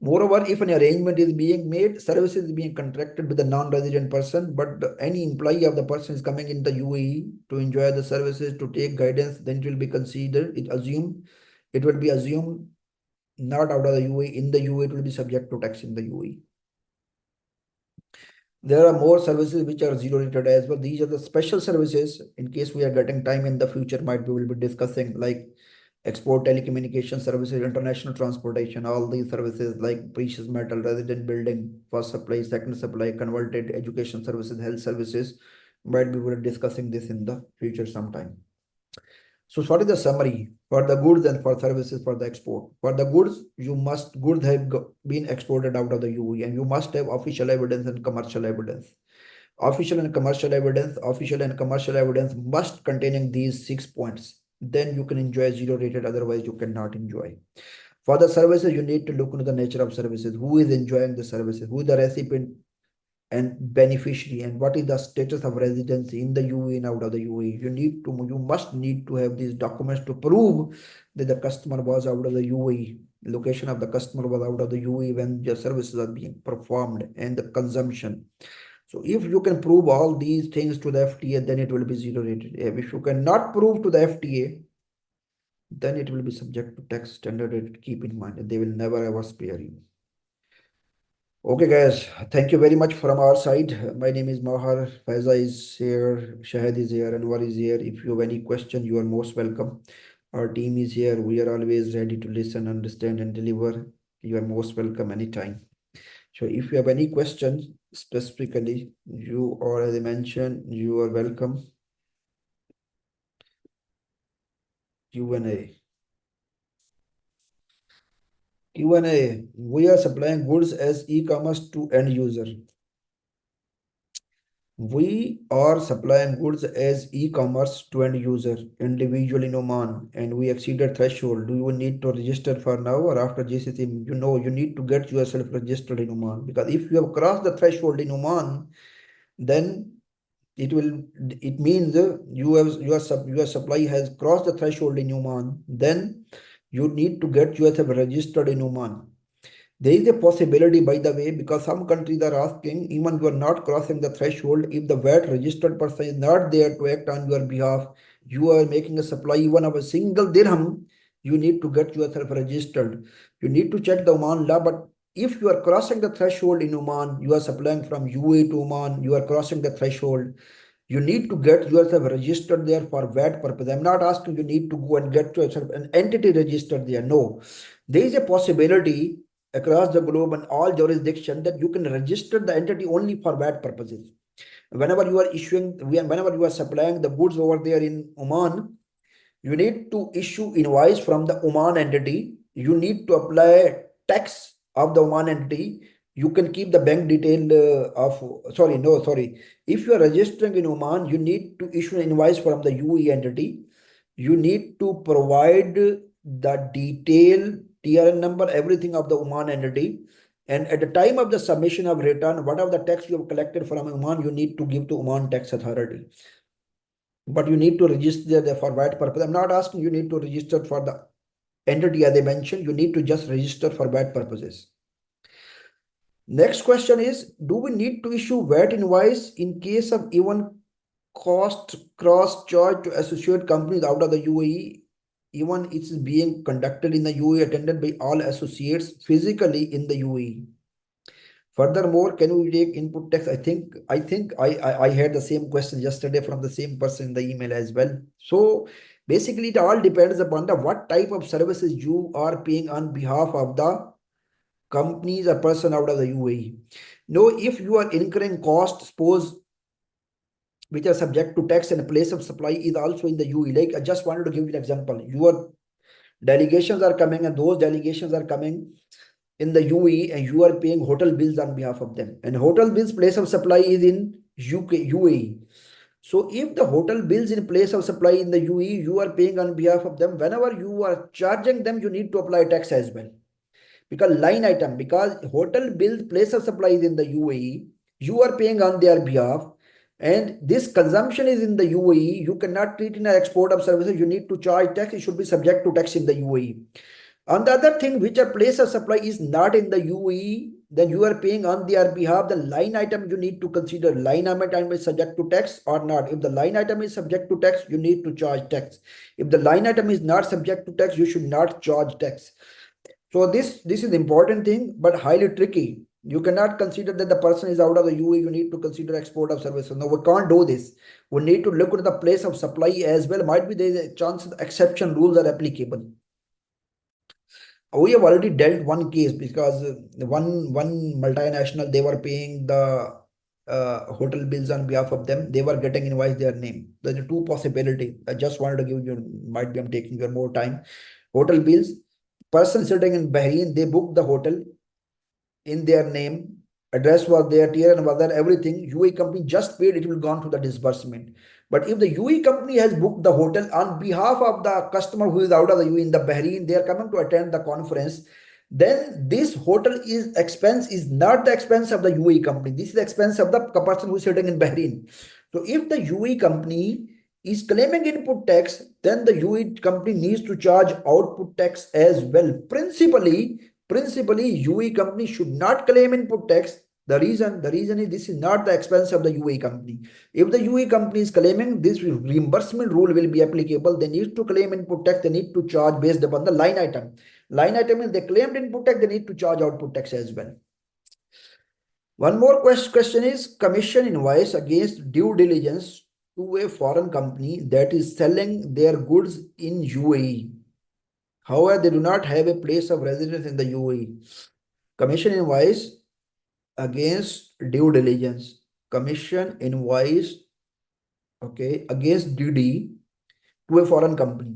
Moreover, if an arrangement is being made, services is being contracted with a non-resident person, but any employee of the person is coming in the UAE to enjoy the services, to take guidance, then it will be considered, it will be assumed not out of the UAE, in the UAE, it will be subject to tax in the UAE. There are more services which are zero rated as well. These are the special services. In case we are getting time in the future, might we will be discussing like export telecommunication services, international transportation, all these services like precious metal, resident building, first supply, second supply, converted education services, health services. Might we will be discussing this in the future sometime. So what is the summary for the goods and for services for the export? For the goods, goods have been exported out of the UAE and you must have official evidence and commercial evidence. Official and commercial evidence must containing these 6 points. Then you can enjoy zero rated, otherwise you cannot enjoy. For the services, you need to look into the nature of services. Who is enjoying the services? Who is the recipient and beneficiary, and what is the status of residency in the UAE and out of the UAE. You must need to have these documents to prove that the customer was out of the UAE. Location of the customer was out of the UAE when your services are being performed and the consumption. So if you can prove all these things to the FTA, then it will be zero rated. If you cannot prove to the FTA, then it will be subject to tax standard rate. Keep in mind that they will never ever spare you. Okay, guys, thank you very much from our side. My name is Mahar. Faiza is here, Shahid is here, Anwar is here. If you have any question, you are most welcome. Our team is here. We are always ready to listen, understand, and deliver. You are most welcome anytime. So if you have any questions specifically, you or as I mentioned, you are welcome. Q&A. Q&A. We are supplying goods as e-commerce to end user. We are supplying goods as e-commerce to end user, individual in Oman, and we exceeded threshold. Do you need to register for now or after GCC? You need to get yourself registered in Oman, because if you have crossed the threshold in Oman, then it means your supply has crossed the threshold in Oman. Then you need to get yourself registered in Oman. There is a possibility, by the way, because some countries are asking, even you are not crossing the threshold, if the VAT registered person is not there to act on your behalf, you are making a supply even of a single dirham, you need to get yourself registered. You need to check the Oman law, but if you are crossing the threshold in Oman, you are supplying from UAE to Oman, you are crossing the threshold, you need to get yourself registered there for VAT purpose. I'm not asking you need to go and get yourself an entity registered there. No, there is a possibility across the globe and all jurisdictions that you can register the entity only for VAT purposes. Whenever you are supplying the goods over there in Oman, You need to issue invoice from the Oman entity. You need to apply tax of the Oman entity. You can keep the bank detail sorry. If you are registering in Oman, you need to issue an invoice from the UAE entity. You need to provide the detail, TRN number, everything of the Oman entity. And at the time of the submission of return, whatever the tax you have collected from Oman, you need to give to Oman tax authority. But you need to register there for VAT purpose. I'm not asking you need to register for the entity as I mentioned. You need to just register for VAT purposes. Next question is, do we need to issue VAT invoice in case of even cost cross charge to associate companies out of the UAE? Even it's being conducted in the UAE, attended by all associates physically in the UAE. Furthermore, can we take input tax? I had the same question yesterday from the same person in the email as well. So basically, it all depends upon the what type of services you are paying on behalf of the companies or person out of the UAE. Now, if you are incurring costs, suppose which are subject to tax and place of supply is also in the UAE. Like I just wanted to give you an example. Your delegations are coming, and those delegations are coming in the UAE, and you are paying hotel bills on behalf of them. And hotel bills place of supply is in UAE. So if the hotel bills in place of supply in the UAE, you are paying on behalf of them. Whenever you are charging them, you need to apply tax as well. Because line item, because hotel bills place of supply is in the UAE, you are paying on their behalf. And this consumption is in the UAE. You cannot treat in an export of services. You need to charge tax. It should be subject to tax in the UAE. On the other thing, which a place of supply is not in the UAE, then you are paying on their behalf. The line item you need to consider, line item is subject to tax or not. If the line item is subject to tax, you need to charge tax. If the line item is not subject to tax, you should not charge tax. So this is important thing, but highly tricky. You cannot consider that the person is out of the UAE. You need to consider export of services. No, we can't do this. We need to look at the place of supply as well. Might be there is a chance the exception rules are applicable. We have already dealt one case because one multinational, they were paying the hotel bills on behalf of them. They were getting invoice their name. There's a two possibility. I just wanted to give you, might be I'm taking your more time. Hotel bills, person sitting in Bahrain, they booked the hotel in their name, address was there, tier and was there, everything. UAE company just paid, it will gone to the disbursement. But if the UAE company has booked the hotel on behalf of the customer who is out of the UAE in the Bahrain, they are coming to attend the conference, then this hotel is expense is not the expense of the UAE company. This is the expense of the person who is sitting in Bahrain. So if the UAE company is claiming input tax, then the UAE company needs to charge output tax as well. Principally, UAE company should not claim input tax. The reason is this is not the expense of the UAE company. If the UAE company is claiming, this reimbursement rule will be applicable. They need to claim input tax. They need to charge based upon the line item. Line item is they claimed input tax. They need to charge output tax as well. One more question is commission invoice against due diligence to a foreign company that is selling their goods in UAE. However, they do not have a place of residence in the UAE. Commission invoice against due diligence. Commission invoice, okay, against DD to a foreign company.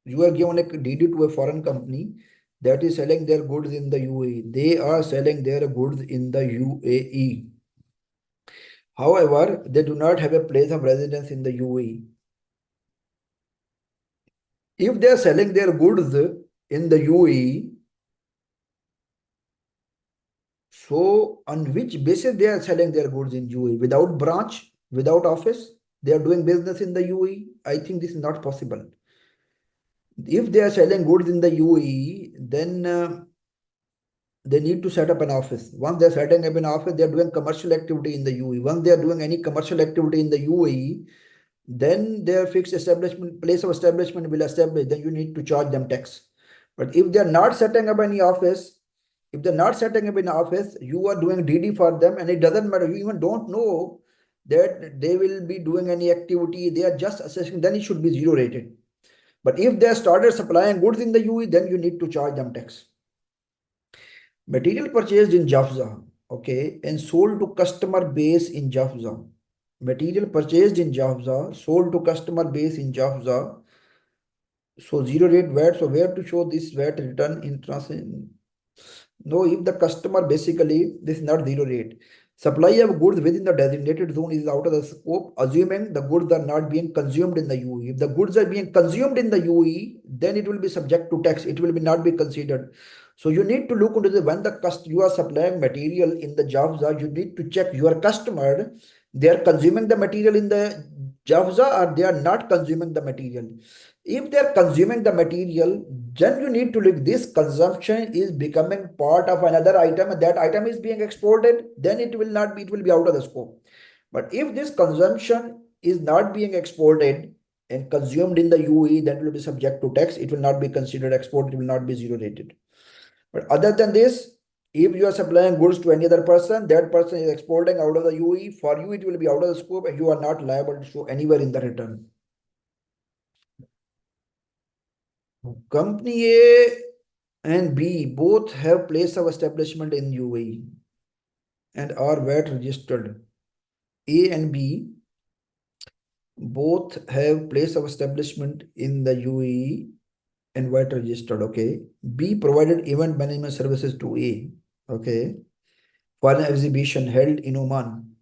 You are given a DD to a foreign company that is selling their goods in the UAE. They are selling their goods in the UAE. However, they do not have a place of residence in the UAE. If they are selling their goods in the UAE, so on which basis they are selling their goods in UAE? Without branch, without office, they are doing business in the UAE? I think this is not possible. If they are selling goods in the UAE, then they need to set up an office. Once they're setting up an office, they're doing commercial activity in the UAE. Once they're doing any commercial activity in the UAE, then their fixed establishment, place of establishment will establish, then you need to charge them tax. But if they're not setting up any office, if they're not setting up an office, you are doing DD for them, and it doesn't matter. You even don't know that they will be doing any activity. They are just assessing, then it should be zero rated. But if they started supplying goods in the UAE, then you need to charge them tax. Material purchased in Jafza, okay, and sold to customer base in Jafza. Material purchased in Jafza, sold to customer base in Jafza. So zero rate VAT. So where to show this VAT return in transaction? No, if the customer basically this is not zero rate. Supply of goods within the designated zone is out of the scope, assuming the goods are not being consumed in the UAE. If the goods are being consumed in the UAE, then it will be subject to tax. It will be not be considered. So you need to look into the when the you are supplying material in the Jafza, you need to check your customer. They are consuming the material in the Jafza or they are not consuming the material. If they are consuming the material, then you need to look this consumption is becoming part of another item and that item is being exported, then it will not be, it will be out of the scope. But if this consumption is not being exported and consumed in the UAE, then it will be subject to tax. It will not be considered export, it will not be zero rated. But other than this, if you are supplying goods to any other person, that person is exporting out of the UAE, for you it will be out of the scope and you are not liable to show anywhere in the return. Company A and B both have place of establishment in UAE and are VAT registered. A and B both have place of establishment in the UAE and VAT registered. Okay. B provided event management services to A. Okay. For an exhibition held in Oman.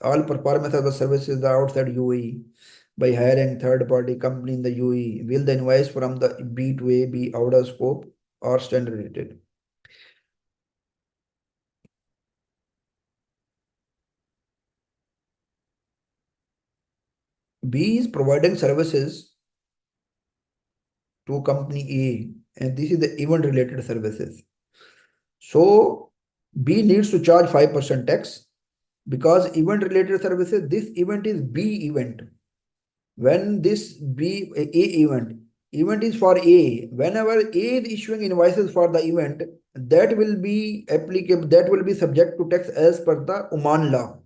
All performance of the services are outside UAE by hiring third party company in the UAE. Will the invoice from the B to A be out of scope or standard rated? B is providing services to company A, and this is the event related services. So B needs to charge 5% tax because event related services, this event is B event. When this event is for A, whenever A is issuing invoices for the event, that will be applicable, that will be subject to tax as per the Oman law.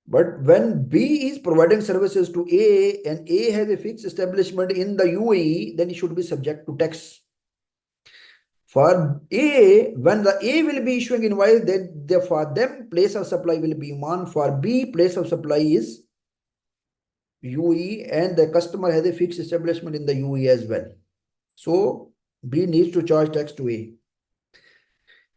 But when B is providing services to A and A has a fixed establishment in the UAE, then it should be subject to tax. For A, when the A will be issuing invoice, then for them place of supply will be Oman. For B, place of supply is UAE and the customer has a fixed establishment in the UAE as well. So B needs to charge tax to A.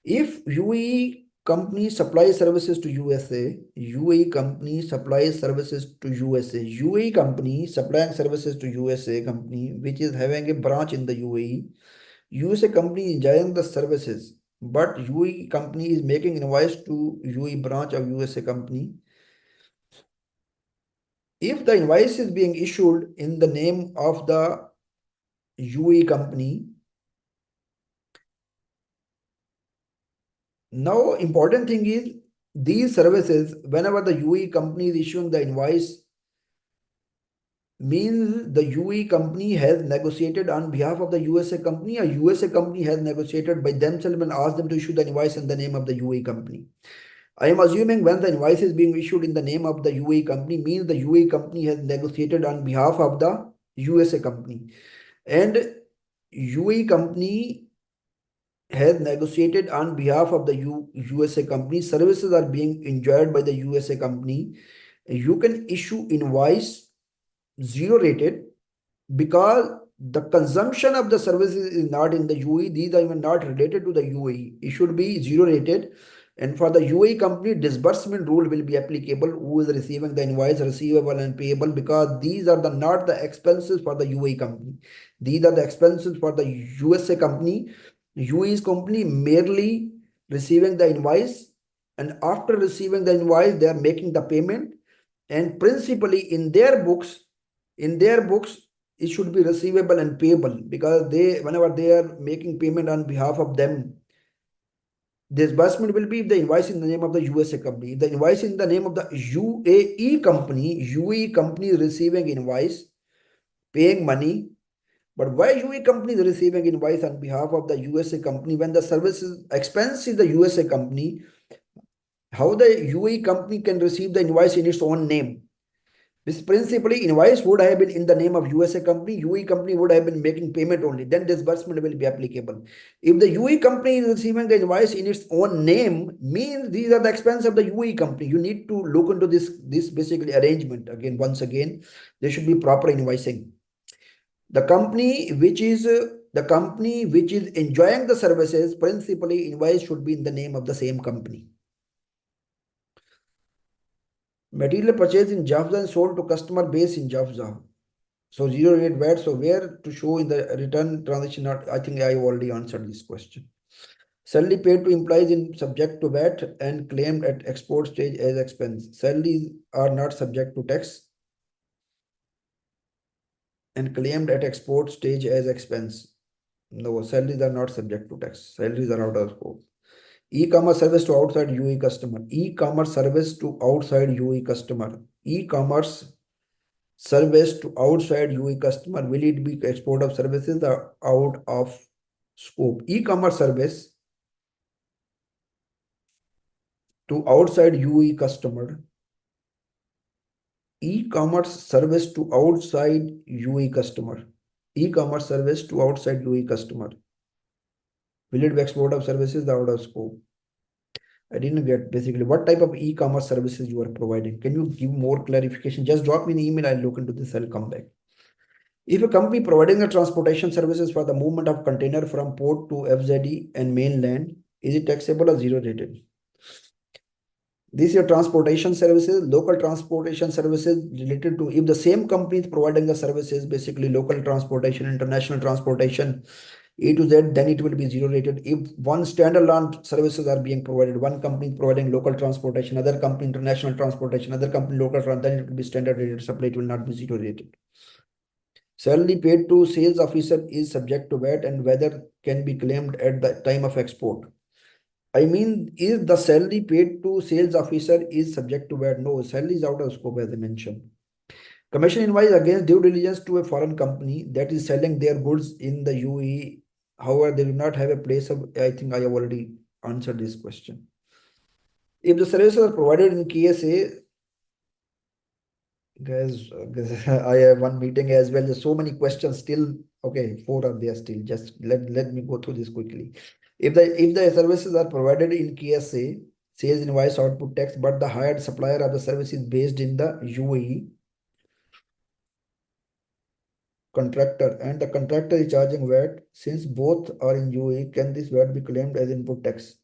If UAE company supplies services to USA, UAE company supplies services to USA. UAE company supplying services to USA company, which is having a branch in the UAE. USA company is enjoying the services, but UAE company is making invoice to UAE branch of USA company. If the invoice is being issued in the name of the UAE company, now important thing is these services, whenever the UAE company is issuing the invoice, means the UAE company has negotiated on behalf of the USA company, or USA company has negotiated by themselves and asked them to issue the invoice in the name of the UAE company. I am assuming when the invoice is being issued in the name of the UAE company, means the UAE company has negotiated on behalf of the USA company. And UAE company has negotiated on behalf of the USA company. Services are being enjoyed by the USA company. You can issue invoice zero rated because the consumption of the services is not in the UAE. These are even not related to the UAE. It should be zero rated. And for the UAE company, disbursement rule will be applicable. Who is receiving the invoice, receivable and payable, because these are the not the expenses for the UAE company. These are the expenses for the USA company. UAE's company merely receiving the invoice, and after receiving the invoice, they are making the payment. And principally in their books, it should be receivable and payable because they, whenever they are making payment on behalf of them, disbursement will be the invoice in the name of the USA company. The invoice in the name of the UAE company is receiving invoice, paying money. But why UAE company is receiving invoice on behalf of the USA company when the services expense is the USA company? How the UAE company can receive the invoice in its own name? This principally invoice would have been in the name of USA company. UAE company would have been making payment only. Then disbursement will be applicable. If the UAE company is receiving the invoice in its own name, means these are the expense of the UAE company. You need to look into this basically arrangement again. Once again, there should be proper invoicing. The company which is enjoying the services, principally invoice should be in the name of the same company. Material purchased in Jafza and sold to customer base in Jafza. So zero rate VAT. So where to show in the return transaction? I think I already answered this question. Salary paid to employees in subject to VAT and claimed at export stage as expense. Salaries are not subject to tax and claimed at export stage as expense. No, salaries are not subject to tax. Salaries are out of scope. E-commerce service to outside UAE customer. E-commerce service to outside UAE customer. E-commerce service to outside UAE customer. Will it be export of services or out of scope? E-commerce service to outside UAE customer. E-commerce service to outside UAE customer. E-commerce service to outside UAE customer. Will it be export of services or out of scope? I didn't get basically what type of e-commerce services you are providing. Can you give more clarification? Just drop me an email. I'll look into this. I'll come back. If a company providing the transportation services for the movement of container from port to FZE and mainland, is it taxable or zero rated? These are transportation services, local transportation services related to if the same company is providing the services, basically local transportation, international transportation, A to Z, then it will be zero rated. If one standalone services are being provided, one company providing local transportation, other company international transportation, other company local transportation, then it will be standard rated supply, it will not be zero rated. Salary paid to sales officer is subject to VAT and whether can be claimed at the time of export. I mean, is the salary paid to sales officer is subject to VAT? No, salary is out of scope as I mentioned. Commission invoice against due diligence to a foreign company that is selling their goods in the UAE. However, they do not have a place of, I think I have already answered this question. If the services are provided in KSA, guys, I have one meeting as well. There's so many questions still. Okay, four are there still. Just let me go through this quickly. If the services are provided in KSA, sales invoice output tax, but the hired supplier of the service is based in the UAE, contractor, and the contractor is charging VAT, since both are in UAE, can this VAT be claimed as input tax?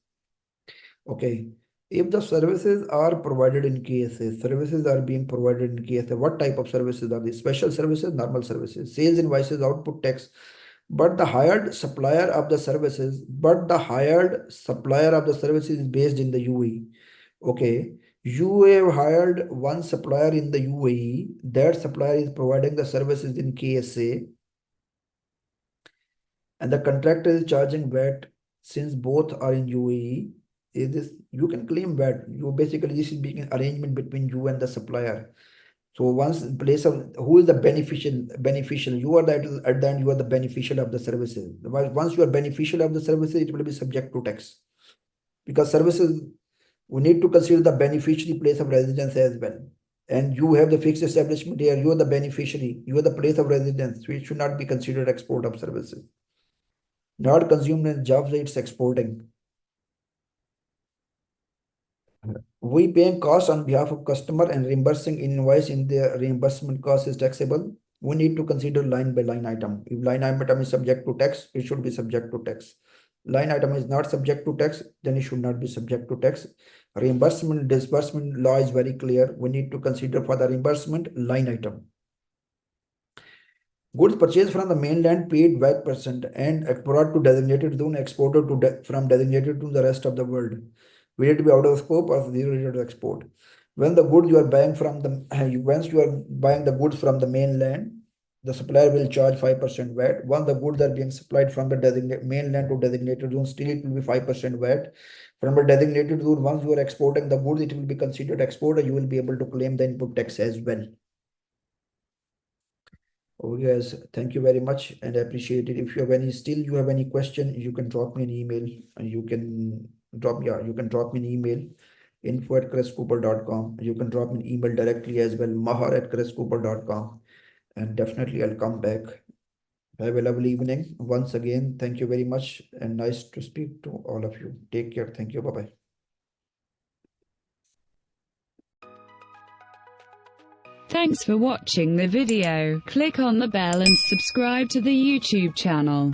Okay. If the services are provided in KSA, services are being provided in KSA, what type of services are these? Special services, normal services, sales invoices, output tax, but the hired supplier of the services, is based in the UAE. Okay. You have hired one supplier in the UAE, that supplier is providing the services in KSA, and the contractor is charging VAT, since both are in UAE. Is this you can claim VAT? You basically this is being an arrangement between you and the supplier. So once in place of who is the beneficial, you are the at the end you are the beneficial of the services. Once you are beneficial of the services, it will be subject to tax because services we need to consider the beneficiary place of residence as well. And you have the fixed establishment here. You are the beneficiary. You are the place of residence. So it should not be considered export of services. Not consumed in jobs, it's exporting. We paying costs on behalf of customer and reimbursing invoice in the reimbursement cost is taxable. We need to consider line by line item. If line item is subject to tax, it should be subject to tax. Line item is not subject to tax, then it should not be subject to tax. Reimbursement disbursement law is very clear. We need to consider for the reimbursement line item. Goods purchased from the mainland paid VAT% and brought to designated zone, exported from designated to the rest of the world. Will it be out of scope or zero rate of export? When the goods you are buying from the once you are buying the goods from the mainland, the supplier will charge 5% VAT. Once the goods are being supplied from the mainland to designated zone, still it will be 5% VAT. From a designated zone, once you are exporting the goods, it will be considered export, and you will be able to claim the input tax as well. Oh yes, thank you very much and I appreciate it. If you have any question, you can drop me an email and you can drop me an email info@crestcooper.com. You can drop me an email directly as well, mahar@crestcooper.com, and definitely I'll come back. Have a lovely evening. Once again, thank you very much and nice to speak to all of you. Take care. Thank you. Bye bye. Thanks for watching the video. Click on the bell and subscribe to the YouTube channel.